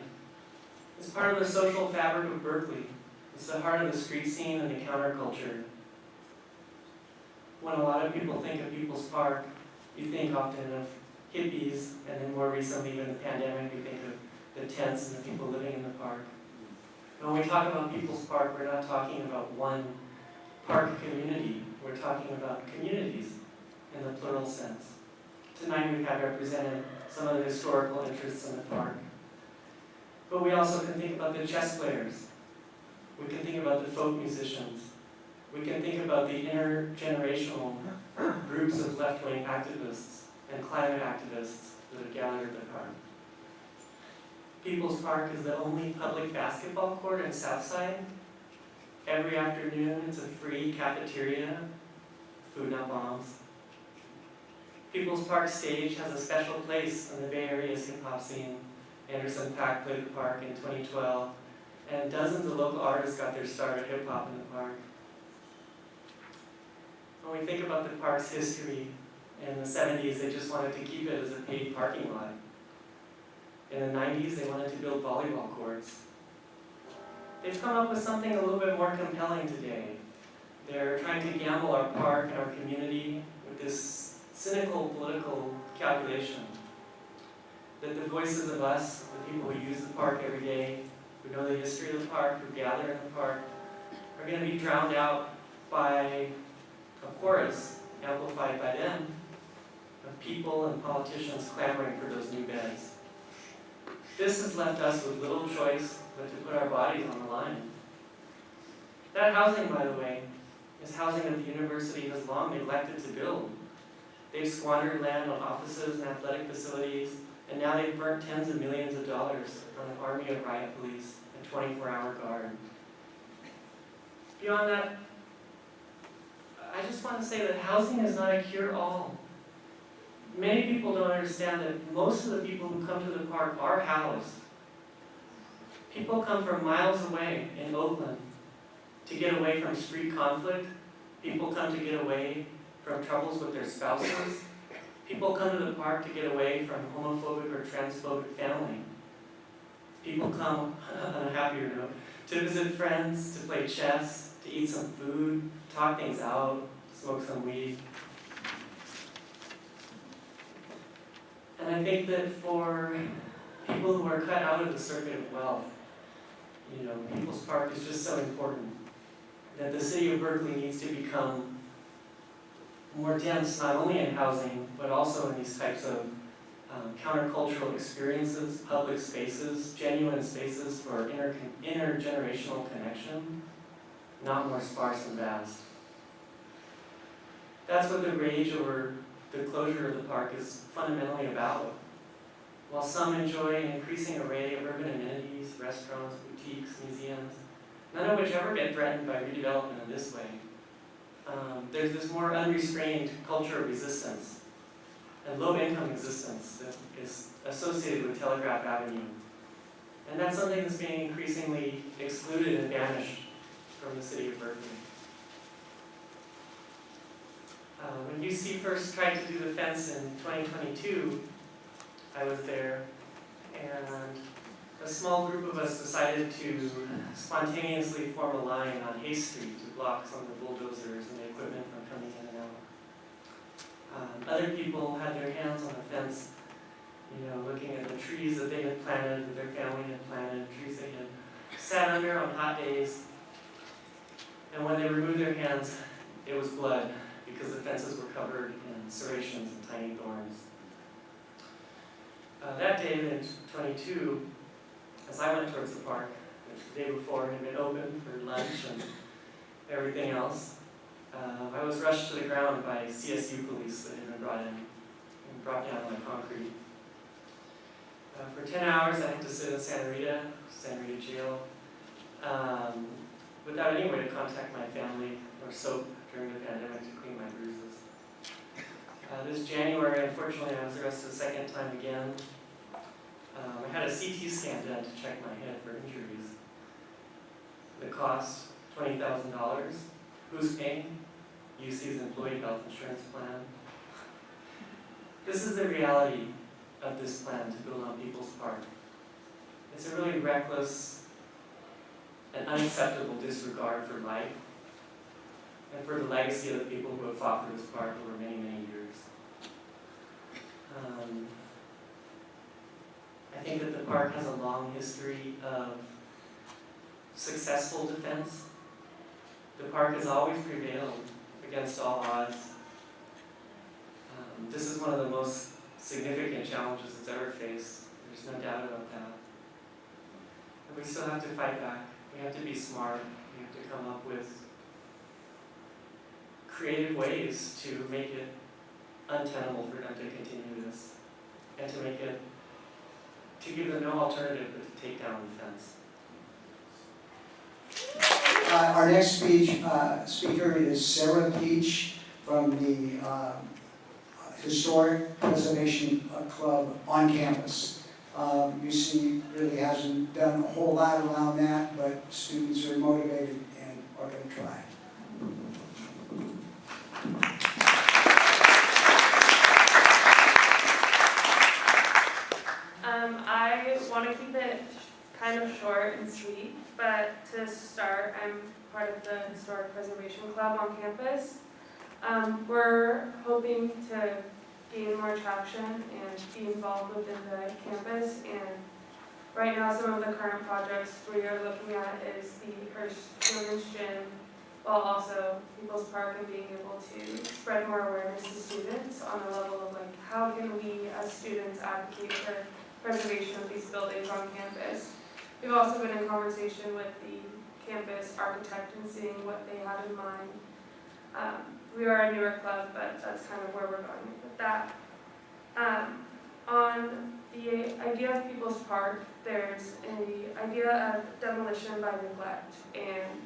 It's part of the social fabric of Berkeley. It's the heart of the street scene and the counterculture. When a lot of people think of People's Park, you think often of hippies, and then more recently, even the pandemic, you think of the tents and the people living in the park. When we talk about People's Park, we're not talking about one park community. We're talking about communities in the plural sense. Tonight we have represented some of the historical interests in the park. But we also can think about the chess players. We can think about the folk musicians. We can think about the intergenerational groups of left-wing activists and climate activists that have gathered at the park. People's Park is the only public basketball court in Southside. Every afternoon it's a free cafeteria, food not bombs. People's Park stage has a special place in the Bay Area's hip-hop scene. Anderson .Paak played the park in 2012, and dozens of local artists got their start at hip-hop in the park. When we think about the park's history, In the 70s, they just wanted to keep it as a paid parking lot. In the 90s, they wanted to build volleyball courts. They've come up with something a little bit more compelling today. They're trying to gamble our park and our community with this cynical political calculation that the voices of us, the people who use the park every day, who know the history of the park, who gather in the park, are going to be drowned out by a chorus amplified by them of people and politicians clamoring for those new beds. This has left us with little choice but to put our bodies on the line. That housing, by the way, is housing that the university has long neglected to build. They've squandered land on offices and athletic facilities, and now they've burnt tens of millions of dollars on an army of riot police and 24-hour guard. Beyond that, I just want to say that housing is not a cure-all. Many people don't understand that most of the people who come to the park are housed. People come from miles away in Oakland to get away from street conflict. People come to get away from troubles with their spouses. People come to the park to get away from homophobic or transphobic family. People come, on a happier note, to visit friends, to play chess, to eat some food, talk things out, smoke some weed. And I think that for people who are cut out of the circuit of wealth, People's Park is just so important that the city of Berkeley needs to become more dense, not only in housing, but also in these types of countercultural experiences, public spaces, genuine spaces for intergenerational connection, not more sparse and vast. That's what the rage over the closure of the park is fundamentally about. While some enjoy an increasing array of urban amenities, restaurants, boutiques, museums, none of which ever get threatened by redevelopment in this way, there's this more unrestrained culture of resistance and low-income existence that is associated with Telegraph Avenue. And that's something that's being increasingly excluded and banished from the city of Berkeley. When UC first tried to do the fence in 2022, I was there, and a small group of us decided to spontaneously form a line on Hay Street to block some of the bulldozers and the equipment from coming in and out. Other people had their hands on the fence, looking at the trees that they had planted, that their family had planted, trees they had sat under on hot days. And when they removed their hands, it was blood, because the fences were covered in serrations and tiny thorns. That day in 22, as I went towards the park, which the day before had been open for lunch and everything else, I was rushed to the ground by CSU police that had been brought in and brought down on the concrete. For 10 hours I had to sit in Santa Rita jail, without any way to contact my family or soap during the pandemic to clean my bruises. This January, unfortunately, I was arrested a second time again. I had a CT scan done to check my head for injuries. The cost, $20,000. Who's paying? UC's employee health insurance plan. This is the reality of this plan to build on People's Park. It's a really reckless and unacceptable disregard for life and for the legacy of the people who have fought for this park over many, many years. I think that the park has a long history of successful defense. The park has always prevailed against all odds. This is one of the most significant challenges it's ever faced. There's no doubt about that. And we still have to fight back. We have to be smart. We have to come up with creative ways to make it untenable for them to continue this, and to give them no alternative but to take down the fence. Our next speaker is Sara Peach from the Historic Preservation Club on campus. UC really hasn't done a whole lot around that, but students are motivated and are going to try. kind of short and sweet, but to start, I'm part of the Historic Preservation Club on campus. We're hoping to gain more traction and be involved within the campus, and right now some of the current projects we are looking at is the Children's Gym, while also People's Park, and being able to spread more awareness to students on the level of like, how can we as students advocate for preservation of these buildings on campus. We've also been in conversation with the campus architect and seeing what they have in mind. We are a newer club, but that's kind of where we're going with that. On the idea of People's Park, there's an idea of demolition by neglect, and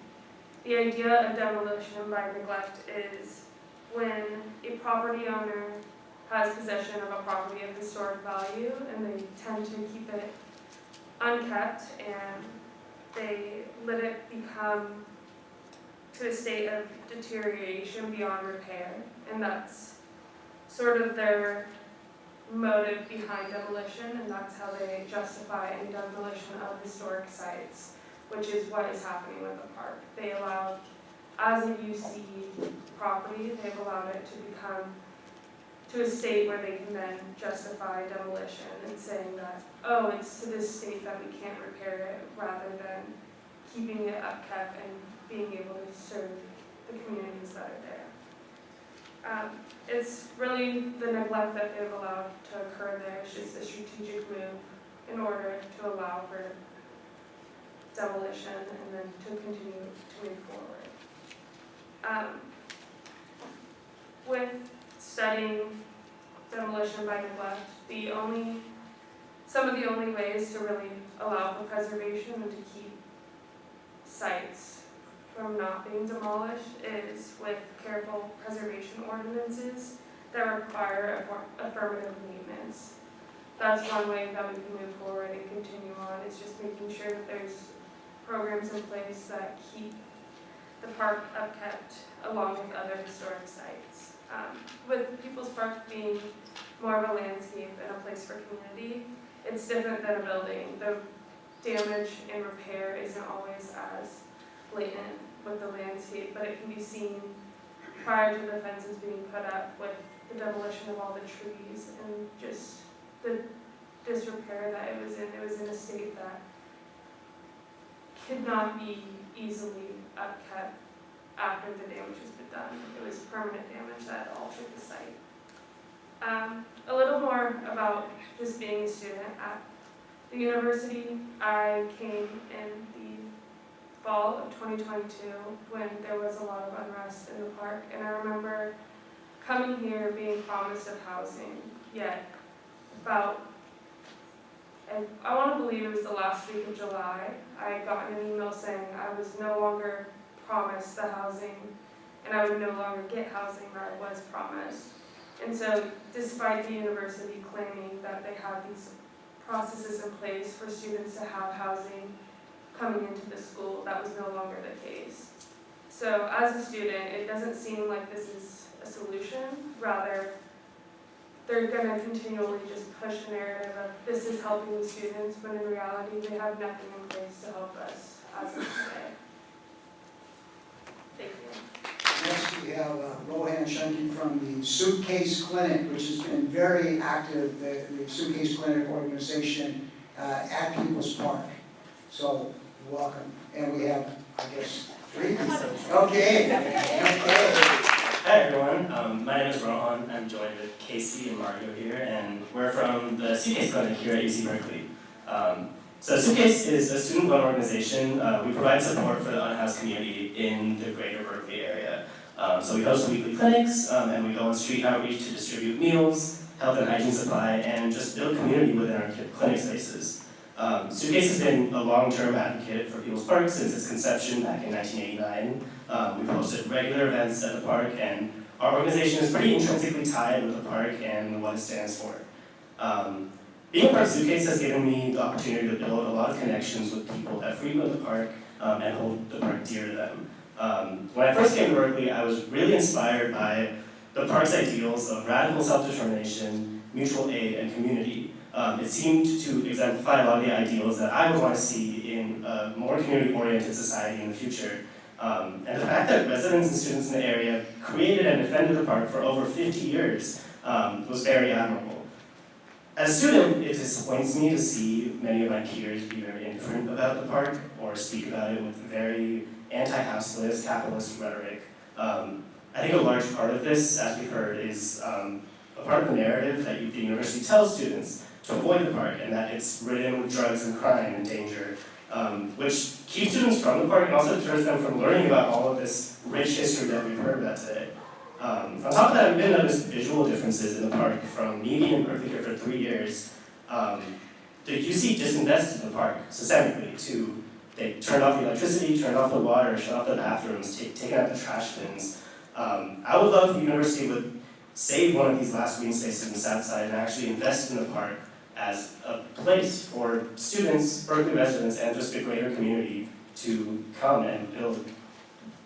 the idea of demolition by neglect is when a property owner has possession of a property of historic value and they tend to keep it unkept and they let it become to a state of deterioration beyond repair, and that's sort of their motive behind demolition, and that's how they justify any demolition of historic sites, which is what is happening with the park. They allowed, as a UC property, they've allowed it to become to a state where they can then justify demolition and saying that, oh, it's to this state that we can't repair it, rather than keeping it upkept and being able to serve the communities that are there. It's really the neglect that they've allowed to occur there. It's just a strategic move in order to allow for demolition and then to continue to move forward. With studying demolition by neglect, some of the only ways to really allow for preservation and to keep sites from not being demolished is with careful preservation ordinances that require affirmative maintenance. That's one way that we can move forward and continue on, is just making sure that there's programs in place that keep the park upkept along with other historic sites. With People's Park being more of a landscape and a place for community, it's different than a building. The damage and repair isn't always as blatant with the landscape, but it can be seen prior to the fences being put up with the demolition of all the trees and just the disrepair that it was in. It was in a state that could not be easily upkept after the damage has been done. It was permanent damage that altered the site. A little more about just being a student at the university. I came in the fall of 2022 when there was a lot of unrest in the park, and I remember coming here being promised of housing, yet about, I want to believe it was the last week of July, I got an email saying I was no longer promised the housing and I would no longer get housing that I was promised. And so despite the university claiming that they have these processes in place for students to have housing coming into the school, that was no longer the case. So as a student, it doesn't seem like this is a solution. Rather, they're going to continually just push a narrative of this is helping the students, but in reality, they have nothing in place to help us as of today. Thank you. Next, we have Rohan from the Suitcase Clinic, which has been very active, the Suitcase Clinic organization at People's Park. So, welcome. And we have, I guess, 3 people. Okay. Hi everyone, my name is Rohan. I'm joined with Kacie and Margaux here, and we're from the Suitcase Clinic here at UC Berkeley. So Suitcase is a student-run organization. We provide support for the unhoused community in the greater Berkeley area. So we host weekly clinics, and we go on street outreach to distribute meals, health and hygiene supply, and just build community within our clinic spaces. Suitcase has been a long-term advocate for People's Park since its conception back in 1989. We've hosted regular events at the park, and our organization is pretty intrinsically tied with the park and what it stands for. Being a part of Suitcase has given me the opportunity to build a lot of connections with people that frequent the park and hold the park dear to them. When I first came to Berkeley, I was really inspired by the park's ideals of radical self-determination, mutual aid, and community. It seemed to exemplify a lot of the ideals that I would want to see in a more community-oriented society in the future. And the fact that residents and students in the area created and defended the park for over 50 years was very admirable. As a student, it disappoints me to see many of my peers be very indifferent about the park or speak about it with very anti-houseless, capitalist rhetoric. I think a large part of this, as we've heard, is a part of the narrative that the university tells students to avoid the park, and that it's ridden with drugs and crime and danger, which keeps students from the park and also deters them from learning about all of this rich history that we've heard about today. On top of that, we've been noticed visual differences in the park from me being in Berkeley here for 3 years. The UC disinvested the park systemically they turned off the electricity, turned off the water, shut off the bathrooms, taken out the trash bins. I would love if the university would save one of these last green spaces in the south side and actually invest in the park as a place for students, Berkeley residents, and just the greater community to come and build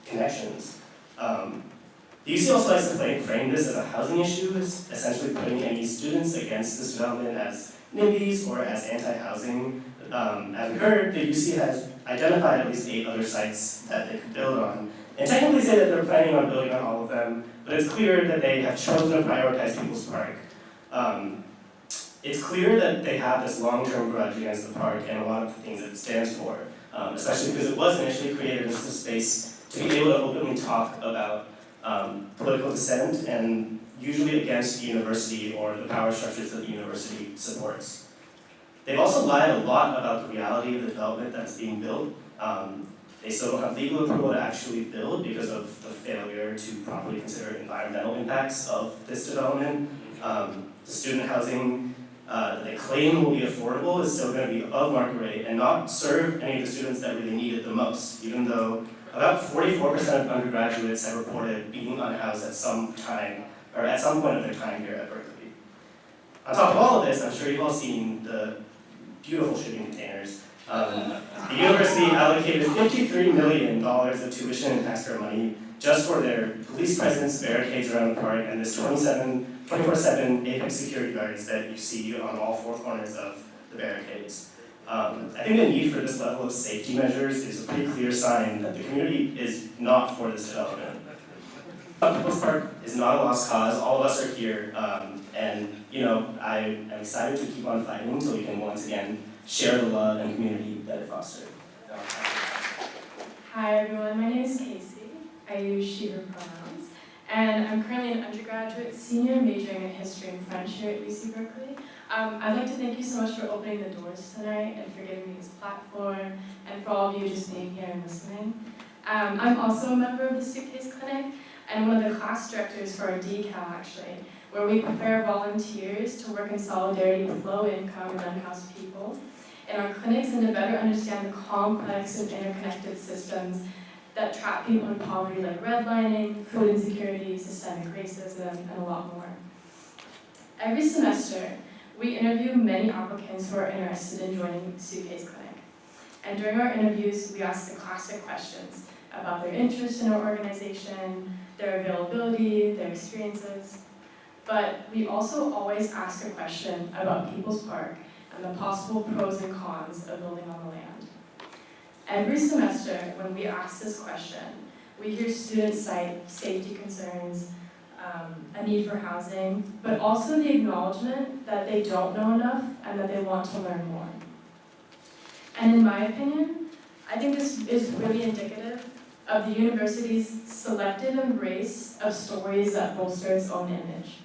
connections. The UC also likes to frame this as a housing issue, is essentially putting any students against this development as NIMBYs or as anti-housing. As we heard, the UC has identified at least 8 other sites that they could build on, and technically say that they're planning on building on all of them, but it's clear that they have chosen to prioritize People's Park. It's clear that they have this long-term grudge against the park and a lot of the things that it stands for, especially because it was initially created as a space to be able to openly talk about political dissent and usually against the university or the power structures that the university supports. They've also lied a lot about the reality of the development that's being built. They still don't have legal approval to actually build because of the failure to properly consider environmental impacts of this development. The student housing that they claim will be affordable is still going to be above market rate and not serve any of the students that really need it the most, even though about 44% of undergraduates have reported being unhoused at some time, or at some point of their time here at Berkeley. On top of all of this, I'm sure you've all seen the beautiful shipping containers. The university allocated $53 million of tuition and taxpayer money just for their police presence, barricades around the park, and this 24/7 apex security guards that you see on all 4 corners of the barricades. I think the need for this level of safety measures is a pretty clear sign that the community is not for this development. People's Park is not a lost cause. All of us are here, and I am excited to keep on fighting until we can once again share the love and community that it fostered. Hi everyone, my name is Kacie. I use she, her pronouns, and I'm currently an undergraduate senior majoring in history and French here at UC Berkeley. I'd like to thank you so much for opening the doors tonight and for giving me this platform, and for all of you just being here and listening. I'm also a member of the Suitcase Clinic and one of the class directors for our decal actually, where we prepare volunteers to work in solidarity with low-income and unhoused people in our clinics and to better understand the complex and interconnected systems that trap people in poverty like redlining, food insecurity, systemic racism, and a lot more. Every semester, we interview many applicants who are interested in joining Suitcase Clinic. And during our interviews, we ask the classic questions about their interest in our organization, their availability, their experiences. But we also always ask a question about People's Park and the possible pros and cons of building on the land. Every semester, when we ask this question, we hear students cite safety concerns, a need for housing, but also the acknowledgement that they don't know enough and that they want to learn more. And in my opinion, I think this is really indicative of the university's selective embrace of stories that bolster its own image.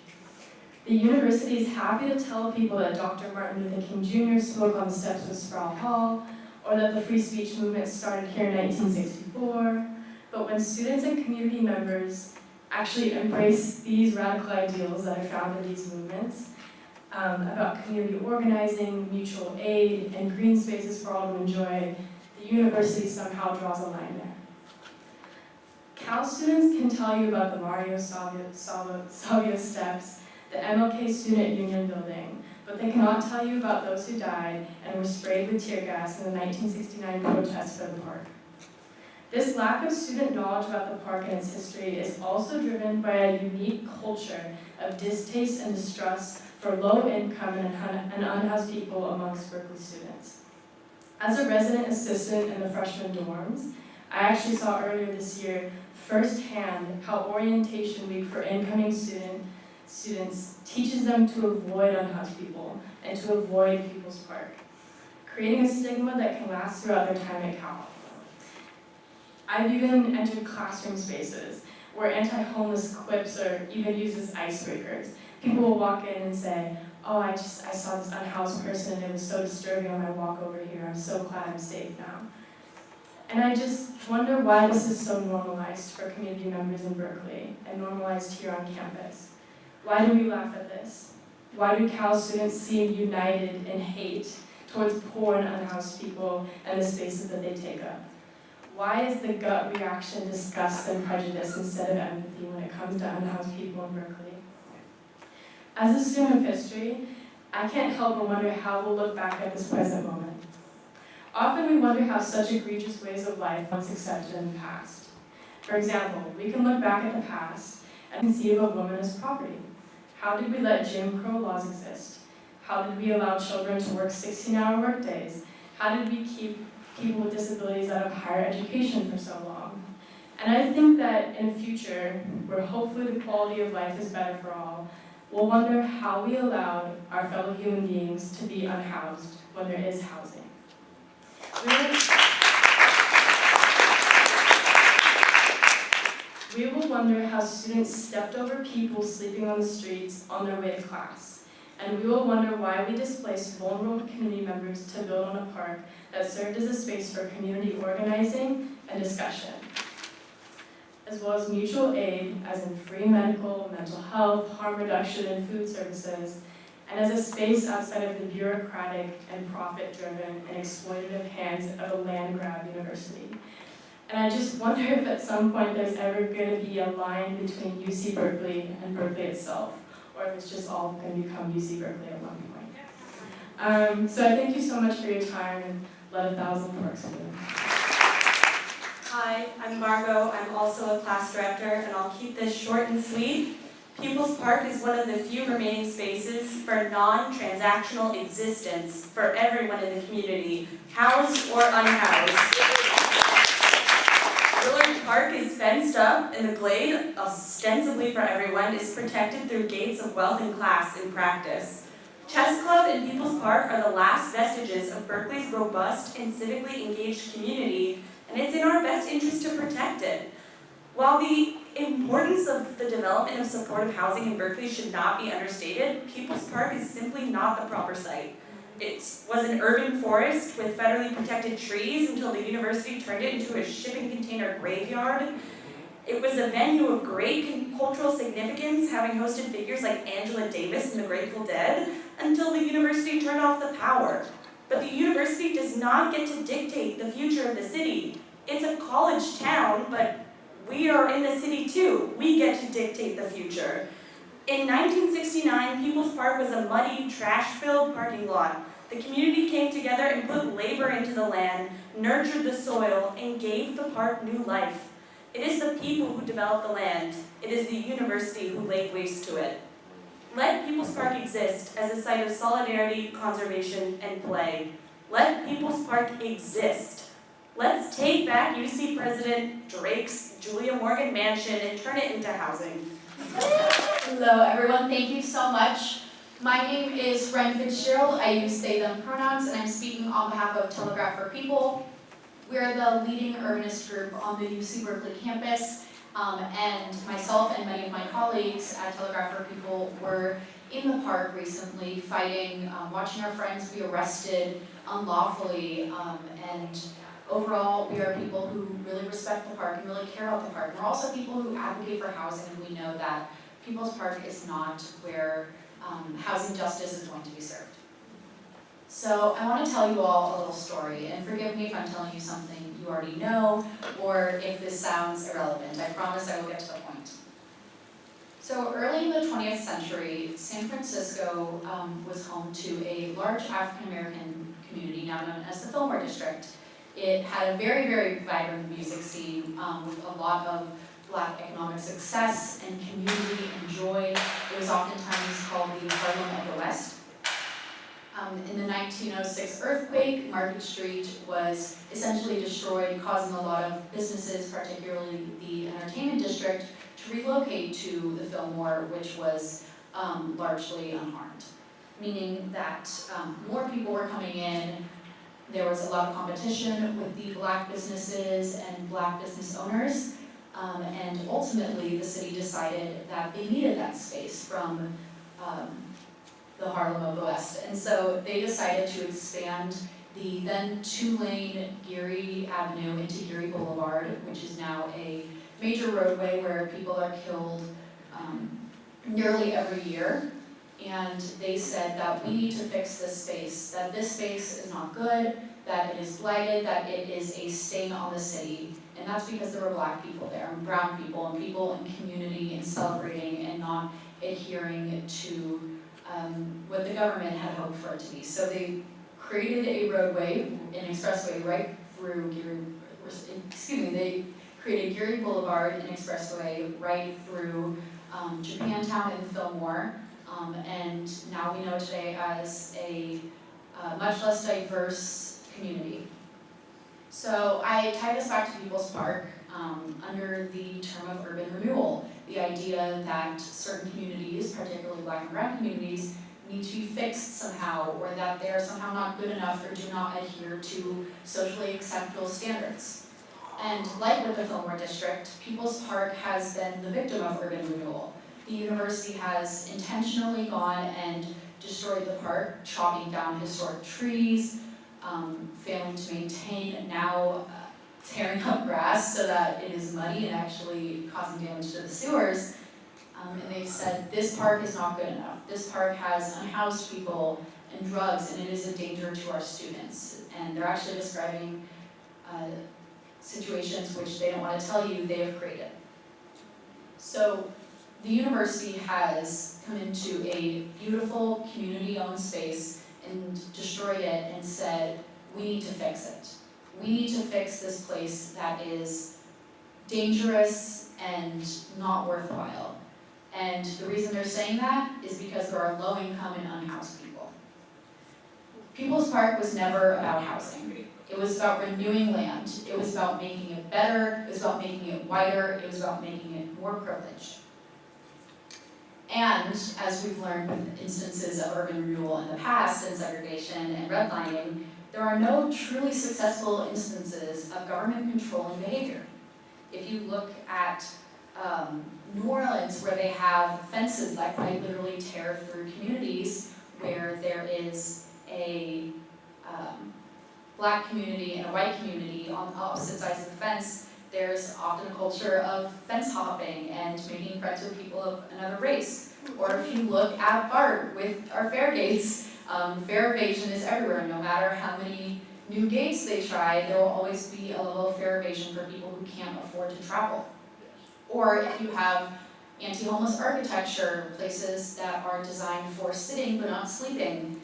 The university is happy to tell people that Dr. Martin Luther King Jr. spoke on the steps of Sproul Hall, or that the free speech movement started here in 1964, but when students and community members actually embrace these radical ideals that are found in these movements, about community organizing, mutual aid, and green spaces for all to enjoy, the university somehow draws a line there. Cal students can tell you about the Margaux Salvio steps, the MLK Student Union building, but they cannot tell you about those who died and were sprayed with tear gas in the 1969 protests for the park. This lack of student knowledge about the park and its history is also driven by a unique culture of distaste and distrust for low-income and unhoused people amongst Berkeley students. As a resident assistant in the freshman dorms, I actually saw earlier this year firsthand how orientation week for incoming students teaches them to avoid unhoused people and to avoid People's Park, creating a stigma that can last throughout their time at Cal. I've even entered classroom spaces where anti-homeless quips are even used as icebreakers. People will walk in and say, oh, I saw this unhoused person and it was so disturbing on my walk over here. I'm so glad I'm safe now. And I just wonder why this is so normalized for community members in Berkeley and normalized here on campus. Why do we laugh at this? Why do Cal students seem united in hate towards poor and unhoused people and the spaces that they take up? Why is the gut reaction disgust and prejudice instead of empathy when it comes to unhoused people in Berkeley? As a student of history, I can't help but wonder how we'll look back at this present moment. Often we wonder how such egregious ways of life once accepted in the past. For example, we can look back at the past and conceive of women as property. How did we let Jim Crow laws exist? How did we allow children to work 16-hour workdays? How did we keep people with disabilities out of higher education for so long? And I think that in the future, where hopefully the quality of life is better for all, we'll wonder how we allowed our fellow human beings to be unhoused when there is housing. We will wonder how students stepped over people sleeping on the streets on their way to class. And we will wonder why we displaced vulnerable community members to build on a park that served as a space for community organizing and discussion, as well as mutual aid, as in free medical, mental health, harm reduction, and food services, and as a space outside of the bureaucratic and profit-driven and exploitative hands of a land-grab university. And I just wonder if at some point there's ever going to be a line between UC Berkeley and Berkeley itself, or if it's just all going to become UC Berkeley at one point. So I thank you so much for your time, and let 1,000 parks bloom. Hi, I'm Margaux. I'm also a class director, and I'll keep this short and sweet. People's Park is one of the few remaining spaces for non-transactional existence for everyone in the community, housed or unhoused. Willard Park is fenced up, and the glade, ostensibly for everyone, is protected through gates of wealth and class in practice. Chess Club and People's Park are the last vestiges of Berkeley's robust and civically engaged community, and it's in our best interest to protect it. While the importance of the development of supportive housing in Berkeley should not be understated, People's Park is simply not the proper site. It was an urban forest with federally protected trees until the university turned it into a shipping container graveyard. It was a venue of great cultural significance, having hosted figures like Angela Davis and the Grateful Dead, until the university turned off the power. But the university does not get to dictate the future of the city. It's a college town, but we are in the city too. We get to dictate the future. In 1969, People's Park was a muddy, trash-filled parking lot. The community came together and put labor into the land, nurtured the soil, and gave the park new life. It is the people who developed the land. It is the university who laid waste to it. Let People's Park exist as a site of solidarity, conservation, and play. Let People's Park exist. Let's take back UC President Drake's Julia Morgan mansion and turn it into housing. Hello everyone, thank you so much. My name is Fitzgerald. I use they, them pronouns, and I'm speaking on behalf of Telegraph for People. We are the leading urbanist group on the UC Berkeley campus, and myself and many of my colleagues at Telegraph for People were in the park recently fighting, watching our friends be arrested unlawfully, and overall, we are people who really respect the park and really care about the park. We're also people who advocate for housing, and we know that People's Park is not where housing justice is going to be served. So I want to tell you all a little story, and forgive me if I'm telling you something you already know, or if this sounds irrelevant. I promise I will get to the point. So early in the 20th century, San Francisco was home to a large African-American community now known as the Fillmore District. It had a very, very vibrant music scene with a lot of Black economic success and community and joy. It was oftentimes called the Harlem of the West. In the 1906 earthquake, Market Street was essentially destroyed, causing a lot of businesses, particularly the entertainment district, to relocate to the Fillmore, which was largely unharmed. Meaning that more people were coming in, there was a lot of competition with the Black businesses and Black business owners, and ultimately the city decided that they needed that space from the Harlem of the West. And so they decided to expand the then 2-lane Geary Avenue into Geary Boulevard, which is now a major roadway where people are killed nearly every year. And they said that we need to fix this space, that this space is not good, that it is blighted, that it is a stain on the city. And that's because there were Black people there, and brown people, and people in community and celebrating and not adhering to what the government had hoped for it to be. So they created a roadway, an expressway right through they created Geary Boulevard, an expressway right through Japantown and Fillmore, and now we know today as a much less diverse community. So I tie this back to People's Park under the term of urban renewal, the idea that certain communities, particularly Black and brown communities, need to be fixed somehow, or that they're somehow not good enough or do not adhere to socially acceptable standards. And like with the Fillmore District, People's Park has been the victim of urban renewal. The university has intentionally gone and destroyed the park, chopping down historic trees, failing to maintain, now tearing up grass so that it is muddy and actually causing damage to the sewers. And they've said, this park is not good enough. This park has unhoused people and drugs, and it is a danger to our students. And they're actually describing situations which they don't want to tell you they have created. So the university has come into a beautiful community-owned space and destroyed it and said, we need to fix it. We need to fix this place that is dangerous and not worthwhile. And the reason they're saying that is because there are low-income and unhoused people. People's Park was never about housing. It was about renewing land. It was about making it better. It was about making it wider. It was about making it more privileged. And as we've learned with instances of urban renewal in the past and segregation and redlining, there are no truly successful instances of government controlling behavior. If you look at New Orleans, where they have fences that quite literally tear through communities, where there is a Black community and a white community on opposite sides of the fence, there's often a culture of fence hopping and making friends with people of another race. Or if you look at BART with our fare gates, fare evasion is everywhere. No matter how many new gates they try, there will always be a level of fare evasion for people who can't afford to travel. Or if you have anti-homeless architecture, places that are designed for sitting but not sleeping,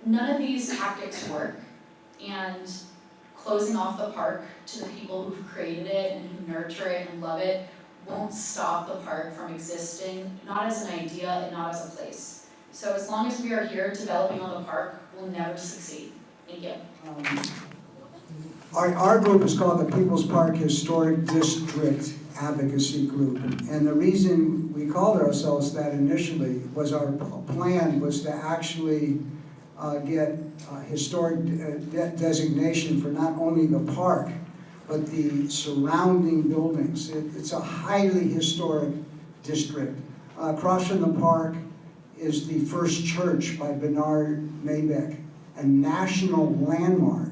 none of these tactics work, and closing off the park to the people who've created it and who nurture it and love it won't stop the park from existing, not as an idea and not as a place. So as long as we are here developing on the park, we'll never succeed. Thank you. Our group is called the People's Park Historic District Advocacy Group. And the reason we called ourselves that initially was our plan was to actually get historic designation for not only the park, but the surrounding buildings. It's a highly historic district. Across from the park is the First Church by Bernard Maybeck, a national landmark.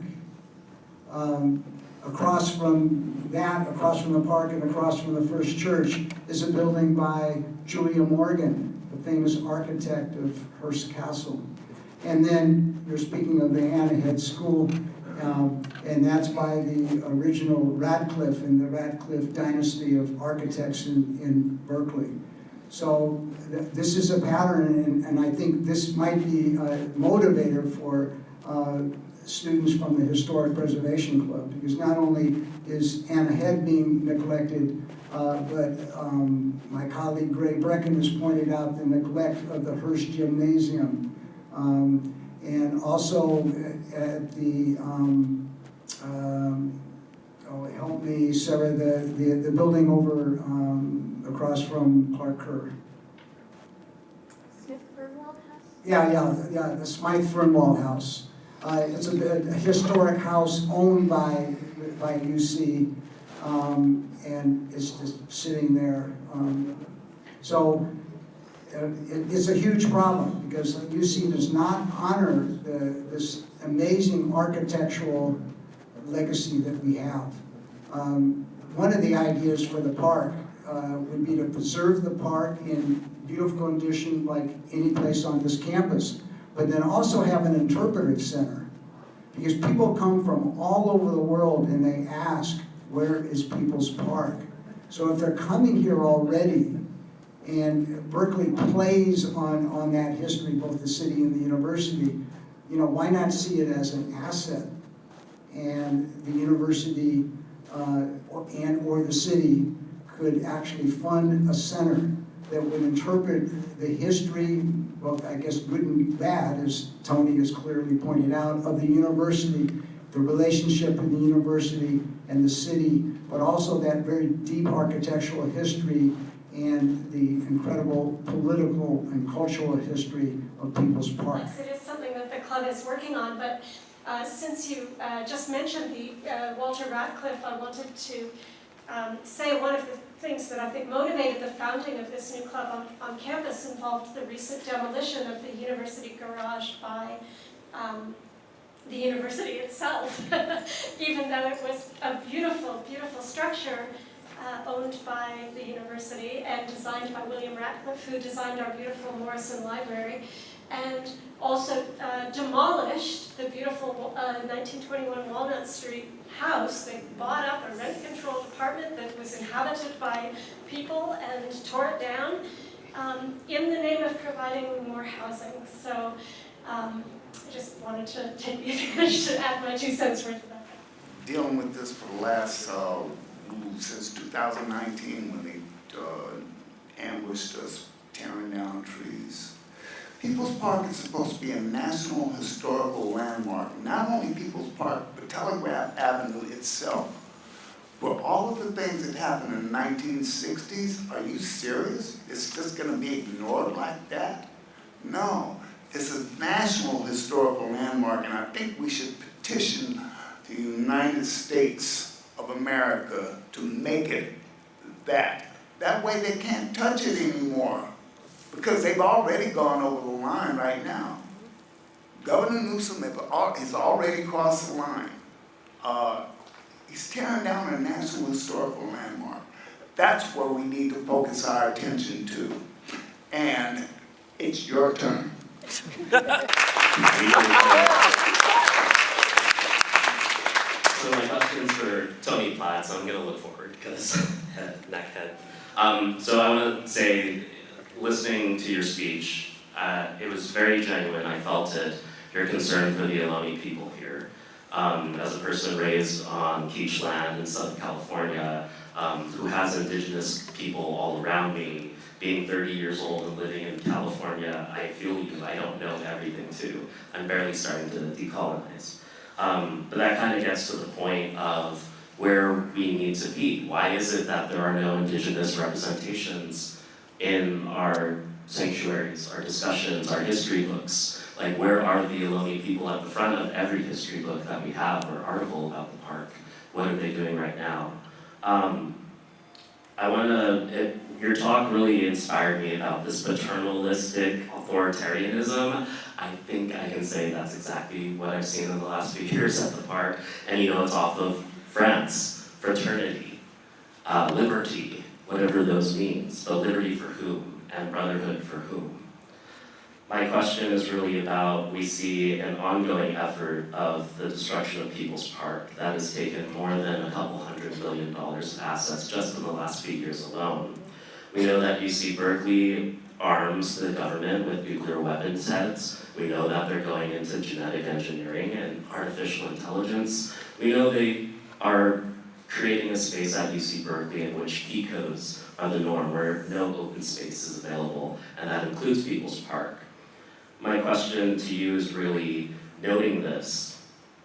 Across from the park and across from the First Church is a building by Julia Morgan, the famous architect of Hearst Castle. And then you're speaking of the Hannah Head School, and that's by the original Radcliffe and the Radcliffe dynasty of architects in Berkeley. So this is a pattern, and I think this might be a motivator for students from the Historic Preservation Club, because not only is Anna Head being neglected, but my colleague Gray Brecken has pointed out the neglect of the Hirsch Gymnasium, and also at the, help me, Sarah, the building over across from Clark Kerr. Yeah, the Smythe Fernwald House. It's a historic house owned by UC, and it's just sitting there. So it's a huge problem because UC does not honor this amazing architectural legacy that we have. One of the ideas for the park would be to preserve the park in beautiful condition like any place on this campus, but then also have an interpretive center. Because people come from all over the world and they ask, where is People's Park? So if they're coming here already, and Berkeley plays on that history, both the city and the university, why not see it as an asset? And the university or the city could actually fund a center that would interpret the history, both I guess good and bad, as Tony has clearly pointed out, of the university, the relationship in the university and the city, but also that very deep architectural history and the incredible political and cultural history of People's Park. Yes, it is something that the club is working on, but since you just mentioned the Walter Radcliffe, I wanted to say one of the things that I think motivated the founding of this new club on campus involved the recent demolition of the university garage by the university itself. Even though it was a beautiful, beautiful structure owned by the university and designed by William Radcliffe, who designed our beautiful Morrison Library, and also demolished the beautiful 1921 Walnut Street house. They bought up a rent-controlled apartment that was inhabited by people and tore it down in the name of providing more housing. So I just wanted to take the advantage to add my 2 cents worth of that. Dealing with this for the last, since 2019 when they ambushed us tearing down trees. People's Park is supposed to be a national historical landmark. Not only People's Park, but Telegraph Avenue itself. For all of the things that happened in the 1960s, are you serious? It's just gonna be ignored like that? No, it's a national historical landmark, and I think we should petition the United States of America to make it that. That way they can't touch it anymore, because they've already gone over the line right now. Governor Newsom has already crossed the line. He's tearing down a national historical landmark. That's where we need to focus our attention to. And it's your turn. So my question's for Tony Platt, so I'm gonna look forward because neckhead. So I want to say, listening to your speech, it was very genuine. I felt it. Your concern for the Ohlone people here. As a person raised on Keach land in Southern California, who has indigenous people all around me, being 30 years old and living in California, I feel you. I don't know everything too. I'm barely starting to decolonize. But that kind of gets to the point of where we need to be. Why is it that there are no indigenous representations in our sanctuaries, our discussions, our history books? Like, where are the Ohlone people at the front of every history book that we have or article about the park? What are they doing right now? Your talk really inspired me about this paternalistic authoritarianism. I think I can say that's exactly what I've seen in the last few years at the park. And it's off of France, fraternity, liberty, whatever those means, but liberty for whom and brotherhood for whom. My question is really about, we see an ongoing effort of the destruction of People's Park that has taken more than a couple $100 million of assets just in the last few years alone. We know that UC Berkeley arms the government with nuclear weapons heads. We know that they're going into genetic engineering and artificial intelligence. We know they are creating a space at UC Berkeley in which key codes are the norm, where no open space is available, and that includes People's Park. My question to you is really noting this.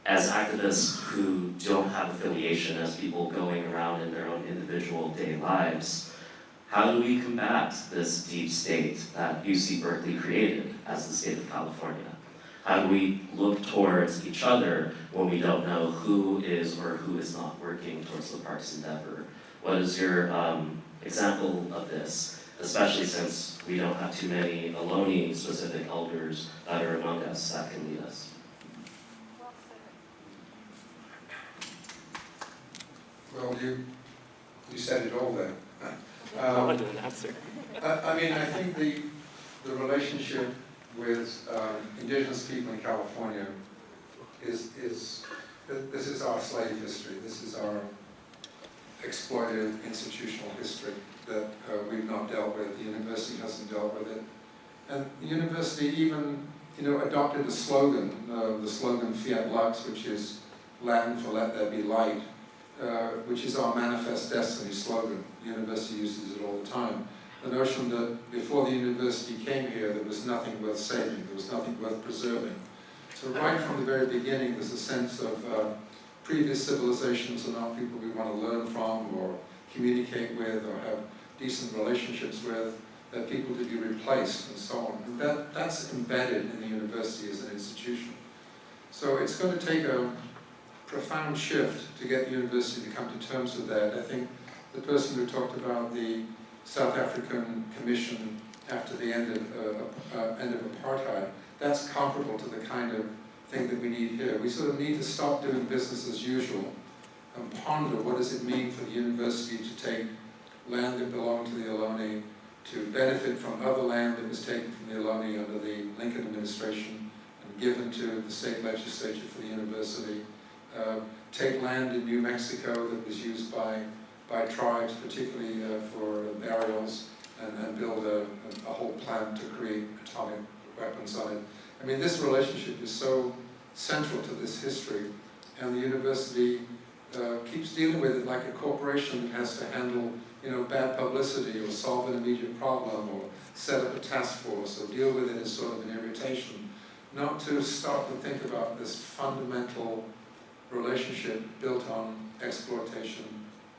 As activists who don't have affiliation, as people going around in their own individual day lives, how do we combat this deep state that UC Berkeley created as the state of California? How do we look towards each other when we don't know who is or who is not working towards the park's endeavor? What is your example of this, especially since we don't have too many Ohlone-specific elders that are among us that can lead us? Well, you said it all there. I want an answer. I think the relationship with indigenous people in California is this is our slave history. This is our exploited institutional history that we've not dealt with. The university hasn't dealt with it, and the university even adopted a slogan, the slogan "Fiat Lux," which is Latin for "Let there be light," which is our manifest destiny slogan. The university uses it all the time. The notion that before the university came here, there was nothing worth saving, there was nothing worth preserving. So right from the very beginning, there's a sense of previous civilizations are not people we want to learn from or communicate with or have decent relationships with. They're people to be replaced and so on. And that's embedded in the university as an institution. So it's going to take a profound shift to get the university to come to terms with that. I think the person who talked about the South African Commission after the end of apartheid, that's comparable to the kind of thing that we need here. We sort of need to stop doing business as usual and ponder what does it mean for the university to take land that belonged to the Ohlone, to benefit from other land that was taken from the Ohlone under the Lincoln administration and given to the state legislature for the university. Take land in New Mexico that was used by tribes, particularly for burials, and build a whole plant to create atomic weapons on it. I mean, this relationship is so central to this history, and the university keeps dealing with it like a corporation that has to handle, bad publicity or solve an immediate problem or set up a task force or deal with it as sort of an irritation, not to stop and think about this fundamental relationship built on exploitation,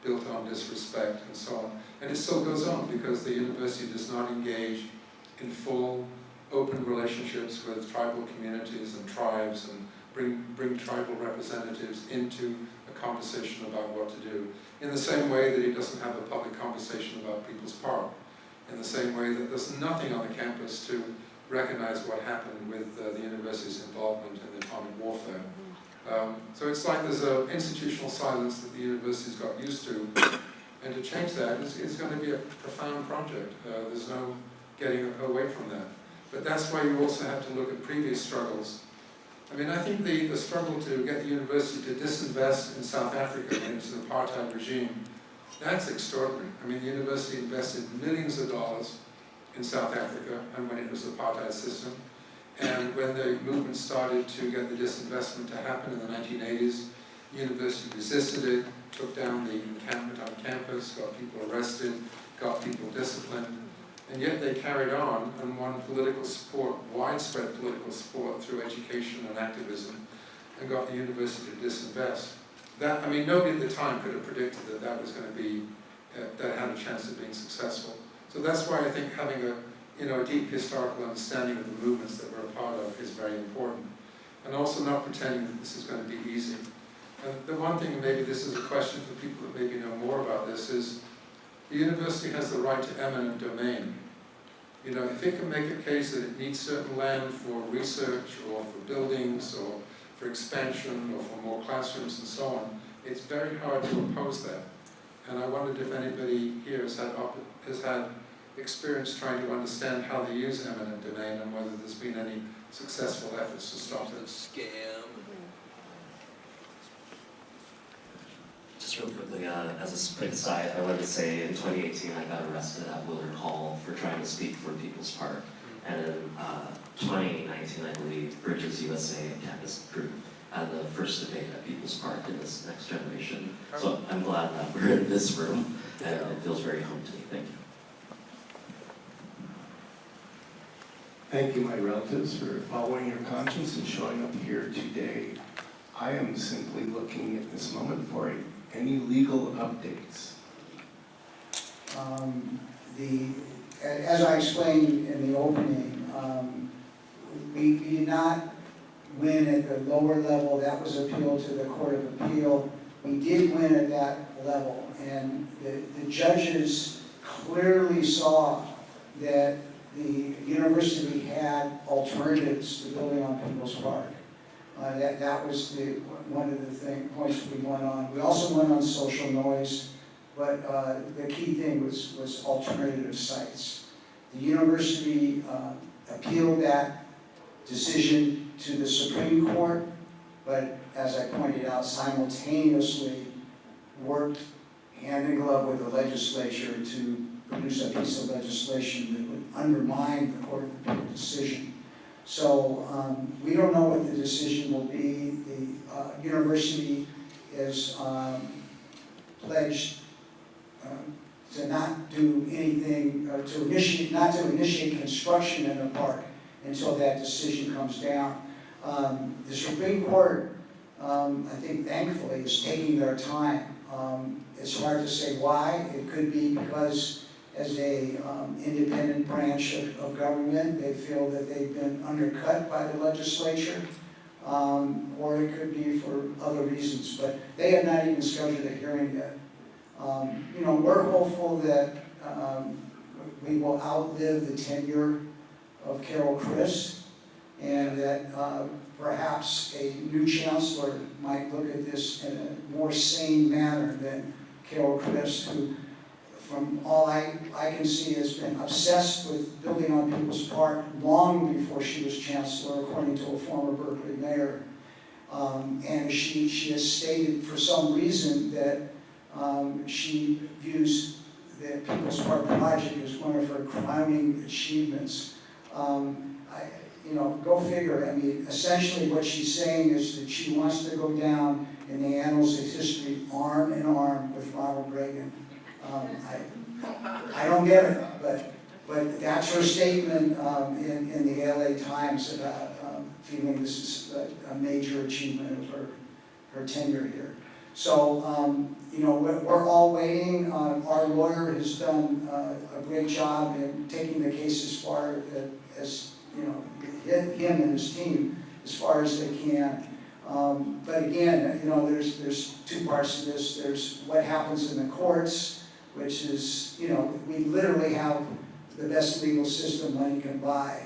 built on disrespect, and so on. And it still goes on because the university does not engage in full, open relationships with tribal communities and tribes and bring tribal representatives into a conversation about what to do. In the same way that it doesn't have a public conversation about People's Park. In the same way that there's nothing on the campus to recognize what happened with the university's involvement in atomic warfare. So it's like there's an institutional silence that the university's got used to, and to change that is going to be a profound project. There's no getting away from that. But that's why you also have to look at previous struggles. I mean, I think the struggle to get the university to disinvest in South Africa into the apartheid regime, that's extraordinary. I mean, the university invested millions of dollars in South Africa and when it was the apartheid system. And when the movement started to get the disinvestment to happen in the 1980s, the university resisted it, took down the encampment on campus, got people arrested, got people disciplined, and yet they carried on and won political support, widespread political support through education and activism, and got the university to disinvest. That, I mean, nobody at the time could have predicted that that was going to be, that had a chance of being successful. So that's why I think having a deep historical understanding of the movements that we're a part of is very important. And also not pretending that this is going to be easy. And the one thing, and maybe this is a question for people that maybe know more about this, is the university has the right to eminent domain. If it can make a case that it needs certain land for research or for buildings or for expansion or for more classrooms and so on, it's very hard to oppose that. And I wondered if anybody here has had experience trying to understand how they use eminent domain and whether there's been any successful efforts to stop it. Scam. Just Just real quickly, as a quick aside, I wanted to say in 2018 I got arrested at Willard Hall for trying to speak for People's Park. And in 2019, I believe, Bridges USA campus group had the first debate at People's Park in this next generation. So I'm glad that we're in this room, and it feels very home to me. Thank you. Thank you, my relatives, for following your conscience and showing up here today. I am simply looking at this moment for any legal updates. As I explained in the opening, we did not win at the lower level. That was appealed to the Court of Appeal. We did win at that level, and the judges clearly saw that the university had alternatives to building on People's Park. That was one of the points we won on. We also won on social noise, but the key thing was alternative sites. The university appealed that decision to the Supreme Court, but as I pointed out, simultaneously worked hand in glove with the legislature to produce a piece of legislation that would undermine the Court of Appeal decision. So we don't know what the decision will be. The university is pledged to not do anything, not to initiate construction in the park until that decision comes down. The Supreme Court, I think thankfully, is taking their time. It's hard to say why. It could be because as a independent branch of government, they feel that they've been undercut by the legislature, or it could be for other reasons, but they have not even scheduled a hearing yet. We're hopeful that we will outlive the tenure of Carol Christ, and that perhaps a new chancellor might look at this in a more sane manner than Carol Christ, who, from all I can see, has been obsessed with building on People's Park long before she was chancellor, according to a former Berkeley mayor. And she has stated for some reason that she views the People's Park project as one of her crowning achievements. Go figure. I mean, essentially what she's saying is that she wants to go down in the annals of history arm in arm with Ronald Reagan. I don't get it, but that's her statement in the LA Times about feeling this is a major achievement of her tenure here. So, we're all waiting. Our lawyer has done a great job in taking the case as far as, him and his team as far as they can. But again, there's two parts to this. There's what happens in the courts, which is, we literally have the best legal system money can buy.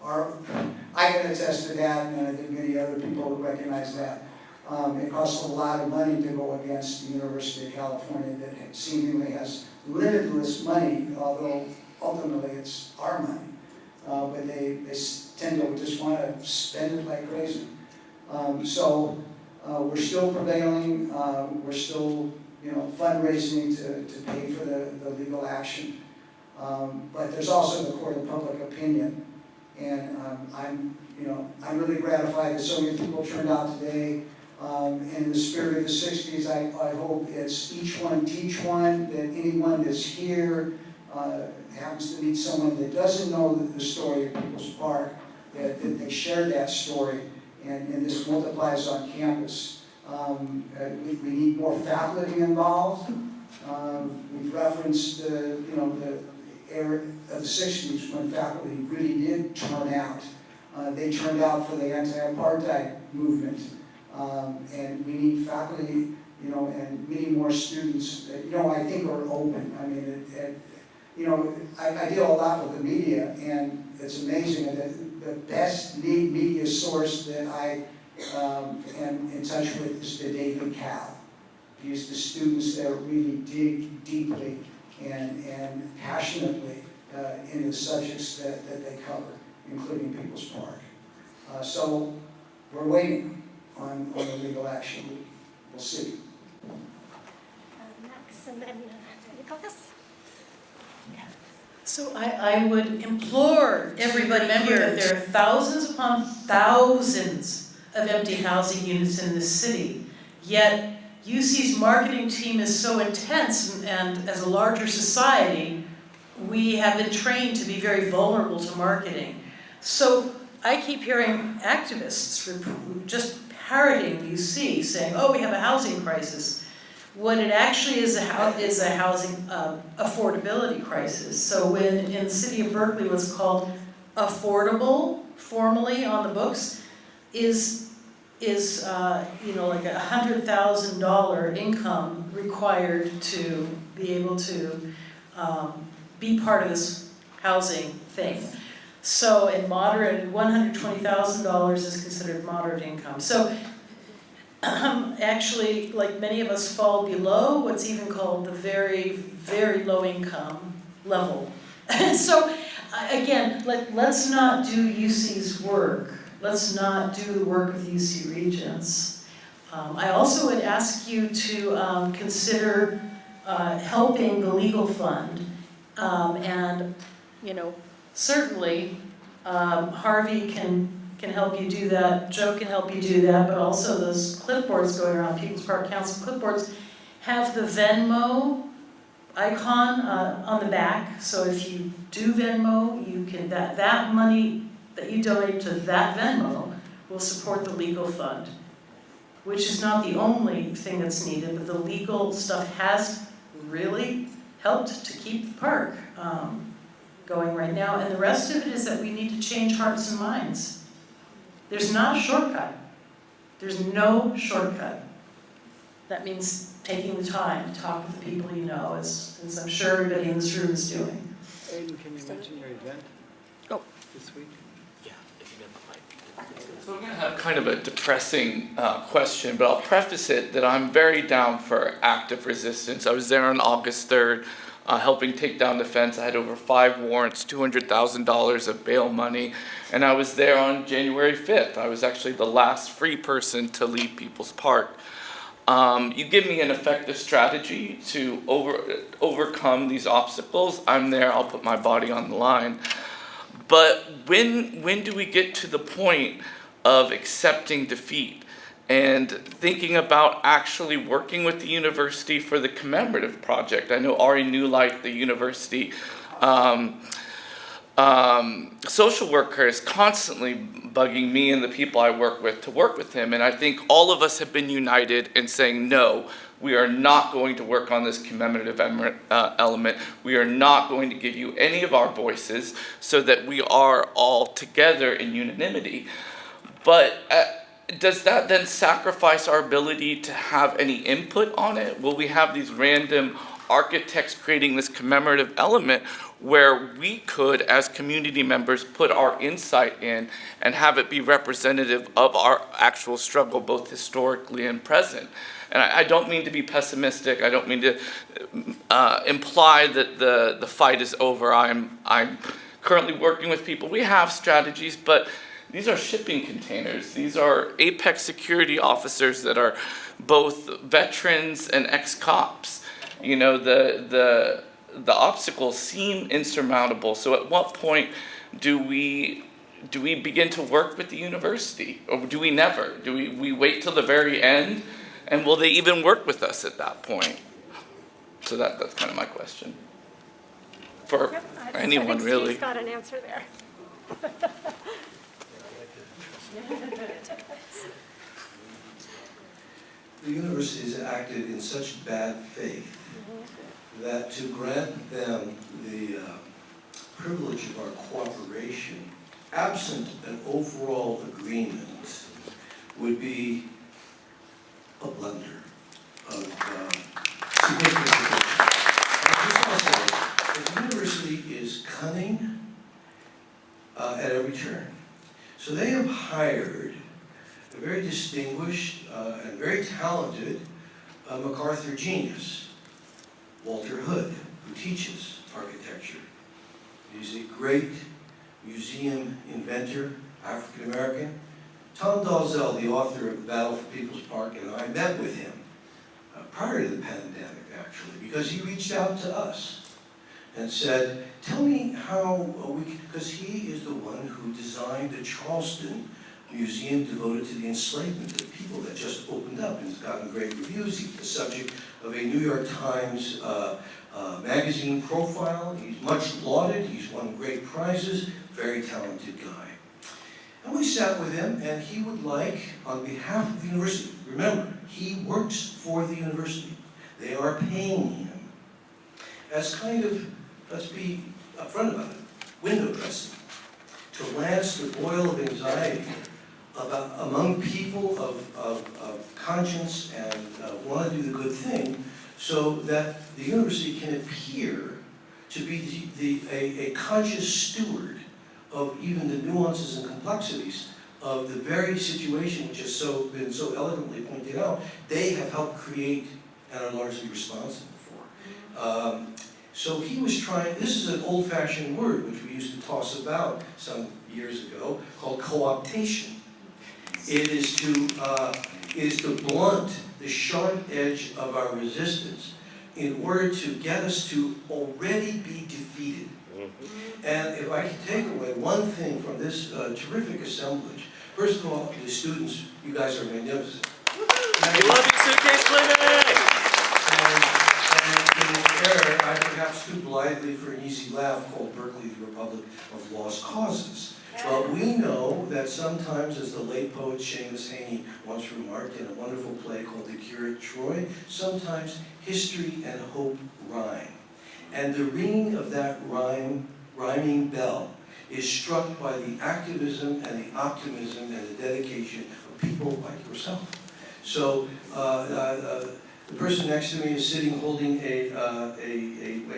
I can attest to that, and I think many other people would recognize that. It costs a lot of money to go against the University of California that seemingly has limitless money, although ultimately it's our money. But they tend to just want to spend it like crazy. So we're still prevailing. We're still, fundraising to pay for the legal action. But there's also the court of public opinion, and I'm really gratified that so many people turned out today. In the spirit of the 60s, I hope it's each one teach one, that anyone that's here happens to meet someone that doesn't know the story of People's Park, that they share that story, and this multiplies on campus. We need more faculty involved. We've referenced the era of the 60s when faculty really did turn out. They turned out for the anti-apartheid movement. And we need faculty, and many more students that, I think are open. I mean, I deal a lot with the media, and it's amazing that the best media source that I am in touch with is the Daily Cal. Because the students there really dig deeply and passionately in the subjects that they cover, including People's Park. So we're waiting on the legal action. We'll see. and then Nicholas. So I would implore everybody here that there are thousands upon thousands of empty housing units in this city, yet UC's marketing team is so intense, and as a larger society, we have been trained to be very vulnerable to marketing. So I keep hearing activists just parroting UC, saying, oh, we have a housing crisis. What it actually is a housing affordability crisis. So when in the city of Berkeley what's called affordable, formally on the books, is like $100,000 income required to be able to be part of this housing thing. So in moderate, $120,000 is considered moderate income. So actually, like many of us fall below what's even called the very, very low income level. So again, let's not do UC's work. Let's not do the work of UC Regents. I also would ask you to consider helping the legal fund. And certainly Harvey can help you do that, Joe can help you do that, but also those clipboards going around, People's Park Council clipboards, have the Venmo icon on the back. So if you do Venmo, you can, that money that you donate to that Venmo will support the legal fund, which is not the only thing that's needed, but the legal stuff has really helped to keep the park going right now. And the rest of it is that we need to change hearts and minds. There's not a shortcut. There's no shortcut. That means taking the time to talk with the people you know, as I'm sure everybody in this room is doing. Aiden, can you mention your event this week? Yeah, if you get the mic. So I'm going to have kind of a depressing question, but I'll preface it that I'm very down for active resistance. I was there on August 3rd helping take down the fence. I had over 5 warrants, $200,000 of bail money, and I was there on January 5th. I was actually the last free person to leave People's Park. You give me an effective strategy to overcome these obstacles, I'm there, I'll put my body on the line. But when do we get to the point of accepting defeat and thinking about actually working with the university for the commemorative project? I know Ari Newlight, the university social worker, is constantly bugging me and the people I work with to work with him, and I think all of us have been united in saying, no, we are not going to work on this commemorative element. We are not going to give you any of our voices so that we are all together in unanimity. But does that then sacrifice our ability to have any input on it? Will we have these random architects creating this commemorative element where we could, as community members, put our insight in and have it be representative of our actual struggle, both historically and present? And I don't mean to be pessimistic. I don't mean to imply that the fight is over. I'm currently working with people. We have strategies, but these are shipping containers. These are Apex security officers that are both veterans and ex-cops. You know, the obstacles seem insurmountable. So at what point do we begin to work with the university? Or do we never? Do we wait till the very end? And will they even work with us at that point? So that's kind of my question. For anyone, really. Steve's got an answer there. The university has acted in such bad faith that to grant them the privilege of our cooperation, absent an overall agreement, would be a blunder of significant proportion. I just want to say, the university is cunning at every turn. So they have hired a very distinguished and very talented MacArthur genius, Walter Hood, who teaches architecture. He's a great museum inventor, African American. Tom Dalzell, the author of Battle for People's Park, and I met with him prior to the pandemic, actually, because he reached out to us and said, tell me how we can, because he is the one who designed the Charleston Museum devoted to the enslavement of people that just opened up and has gotten great reviews. He's the subject of a New York Times magazine profile. He's much lauded. He's won great prizes. Very talented guy. And we sat with him, and he would like, on behalf of the university, remember, he works for the university. They are paying him as kind of, let's be upfront about it, window dressing, to lance the boil of anxiety among people of conscience and want to do the good thing, so that the university can appear to be a conscious steward of even the nuances and complexities of the very situation which has been so eloquently pointed out, they have helped create and are largely responsible for. So he was trying, this is an old-fashioned word which we used to toss about some years ago, called co-optation. It is to blunt the sharp edge of our resistance in order to get us to already be defeated. And if I can take away one thing from this terrific assemblage, first of all, the students, you guys are magnificent. We love you, Suitcase Clinic! And in an era, I perhaps too blithely for an easy laugh, called Berkeley the Republic of Lost Causes. But we know that sometimes, as the late poet Seamus Heaney once remarked in a wonderful play called The Curate Troy, sometimes history and hope rhyme. And the ringing of that rhyming bell is struck by the activism and the optimism and the dedication of people like yourself. So the person next to me is sitting holding a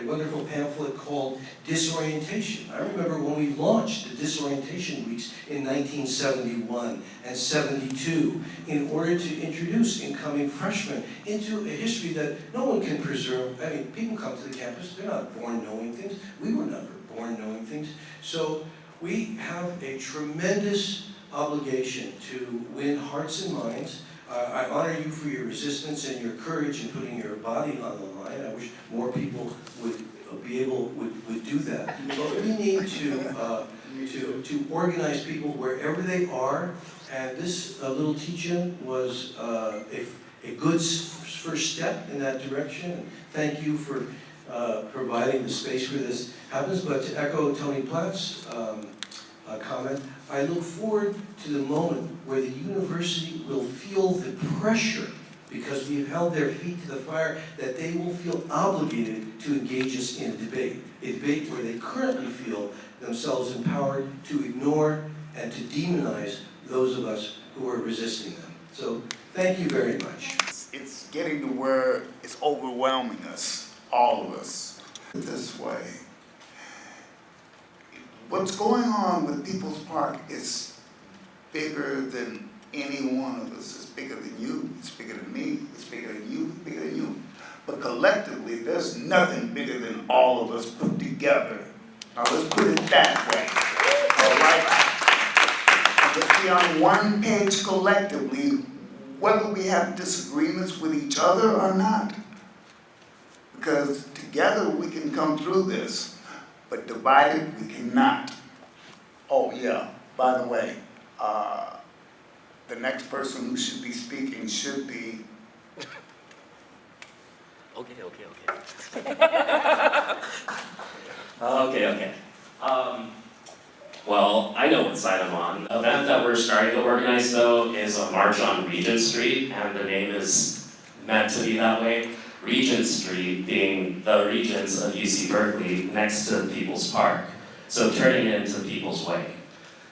wonderful pamphlet called Disorientation. I remember when we launched the Disorientation Weeks in 1971 and 72 in order to introduce incoming freshmen into a history that no one can preserve. I mean, people come to the campus, they're not born knowing things. We were never born knowing things. So we have a tremendous obligation to win hearts and minds. I honor you for your resistance and your courage in putting your body on the line. I wish more people would do that. But we need to organize people wherever they are. And this little teach-in was a good first step in that direction. Thank you for providing the space where this happens. But to echo Tony Platt's comment, I look forward to the moment where the university will feel the pressure, because we have held their feet to the fire, that they will feel obligated to engage us in a debate where they currently feel themselves empowered to ignore and to demonize those of us who are resisting them. So thank you very much. It's getting to where it's overwhelming us, all of us, this way. What's going on with People's Park is bigger than any one of us. It's bigger than you, it's bigger than me, it's bigger than you, it's bigger than you. But collectively, there's nothing bigger than all of us put together. Now let's put it that way, all right? Let's be on one page collectively, whether we have disagreements with each other or not. Because together we can come through this. But divided, we cannot. Oh yeah, by the way, the next person who should be speaking should be... Okay. Well, I know what side I'm on. The event that we're starting to organize, though, is a march on Regent Street, and the name is meant to be that way. Regent Street being the Regents of UC Berkeley next to People's Park. So turning it into People's Way.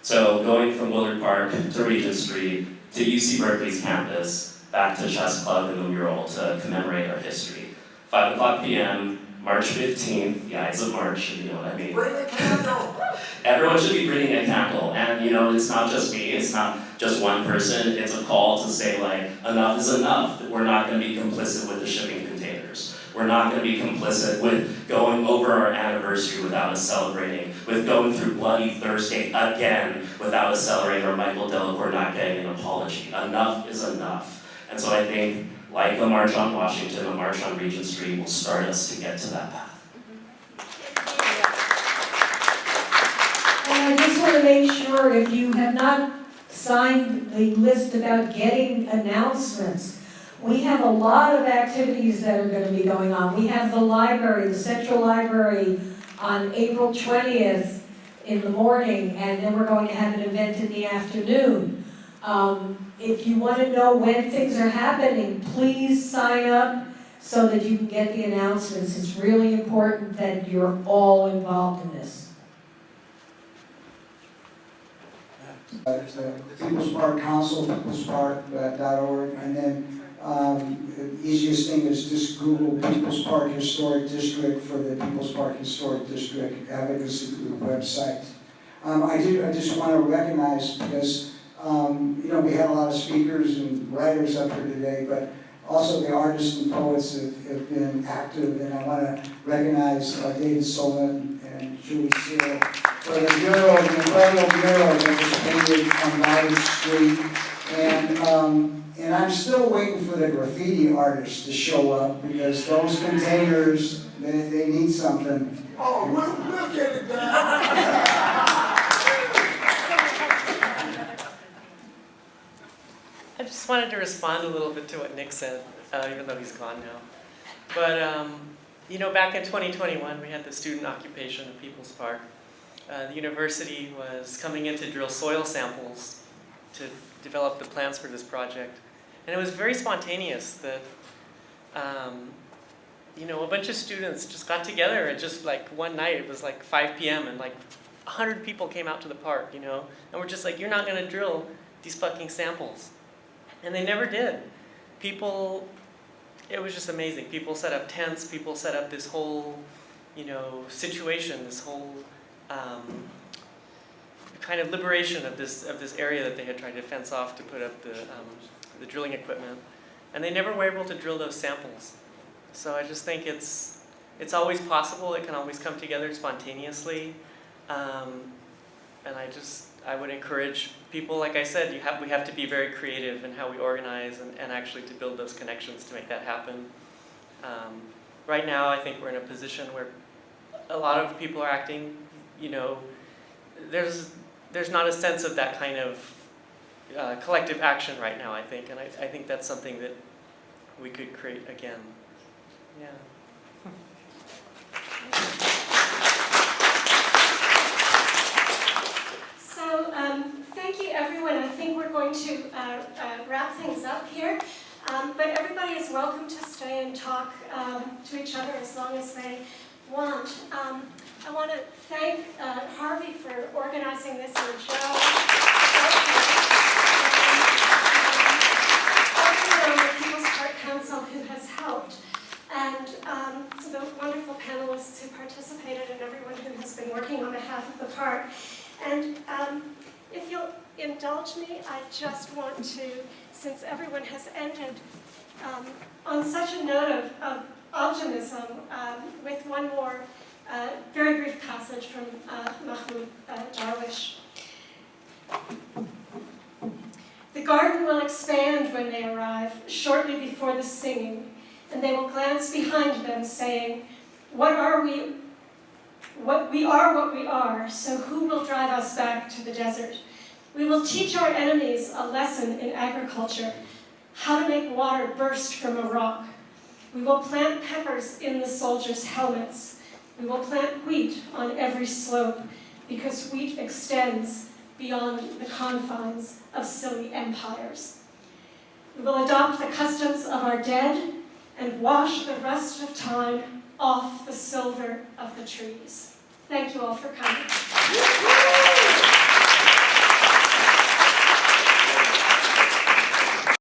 So going from Willard Park to Regent Street to UC Berkeley's campus, back to Chess Club and the mural to commemorate our history. 5 o'clock p.m., March 15th, the Ides of March, if you know what I mean. Bring a candle! Everyone should be bringing a candle, and it's not just me, it's not just one person, it's a call to say enough is enough, that we're not going to be complicit with the shipping containers. We're not going to be complicit with going over our anniversary without us celebrating, with going through Bloody Thursday again without us celebrating, or Michael Delacour not getting an apology. Enough is enough. And so I think like a march on Washington, a march on Regent Street will start us to get to that path. And I just want to make sure, if you have not signed the list about getting announcements, we have a lot of activities that are going to be going on. We have the library, the Central Library, on April 20th in the morning, and then we're going to have an event in the afternoon. If you want to know when things are happening, please sign up so that you can get the announcements. It's really important that you're all involved in this. The People's Park Council, peoplespark.org, and then the easiest thing is just Google People's Park Historic District for the People's Park Historic District Advocacy Group website. I just want to recognize, because we had a lot of speakers and writers up here today, but also the artists and poets have been active, and I want to recognize David Solon and Julie Seal for the mural, the incredible mural that was painted on Valley Street. And I'm still waiting for the graffiti artists to show up, because those containers, they need something. Oh, we'll get it done. I just wanted to respond a little bit to what Nick said, even though he's gone now. But, back in 2021, we had the student occupation of People's Park. The university was coming in to drill soil samples to develop the plans for this project. And it was very spontaneous that, a bunch of students just got together and just like one night, it was like 5 p.m. and like 100 people came out to the park, and we're just like, you're not gonna drill these fucking samples. And they never did. It was just amazing. People set up tents, people set up this whole, situation, this whole kind of liberation of this area that they had tried to fence off to put up the drilling equipment. And they never were able to drill those samples. So I just think it's always possible. It can always come together spontaneously. And I would encourage people, like I said, we have to be very creative in how we organize and actually to build those connections to make that happen. Right now, I think we're in a position where a lot of people are acting, there's not a sense of that kind of collective action right now, I think, and I think that's something that we could create again. Yeah. So, thank you everyone. I think we're going to wrap things up here. But everybody is welcome to stay and talk to each other as long as they want. I want to thank Harvey for organizing this, and Joe. Also the People's Park Council, who has helped. And the wonderful panelists who participated, and everyone who has been working on behalf of the park. And if you'll indulge me, I just want to, since everyone has ended on such a note of optimism, with one more very brief passage from Mahmoud Darwish. The garden will expand when they arrive, shortly before the singing, and they will glance behind them, saying, we are what we are, so who will drive us back to the desert? We will teach our enemies a lesson in agriculture, how to make water burst from a rock. We will plant peppers in the soldiers' helmets. We will plant wheat on every slope, because wheat extends beyond the confines of silly empires. We will adopt the customs of our dead and wash the rust of time off the silver of the trees. Thank you all for coming.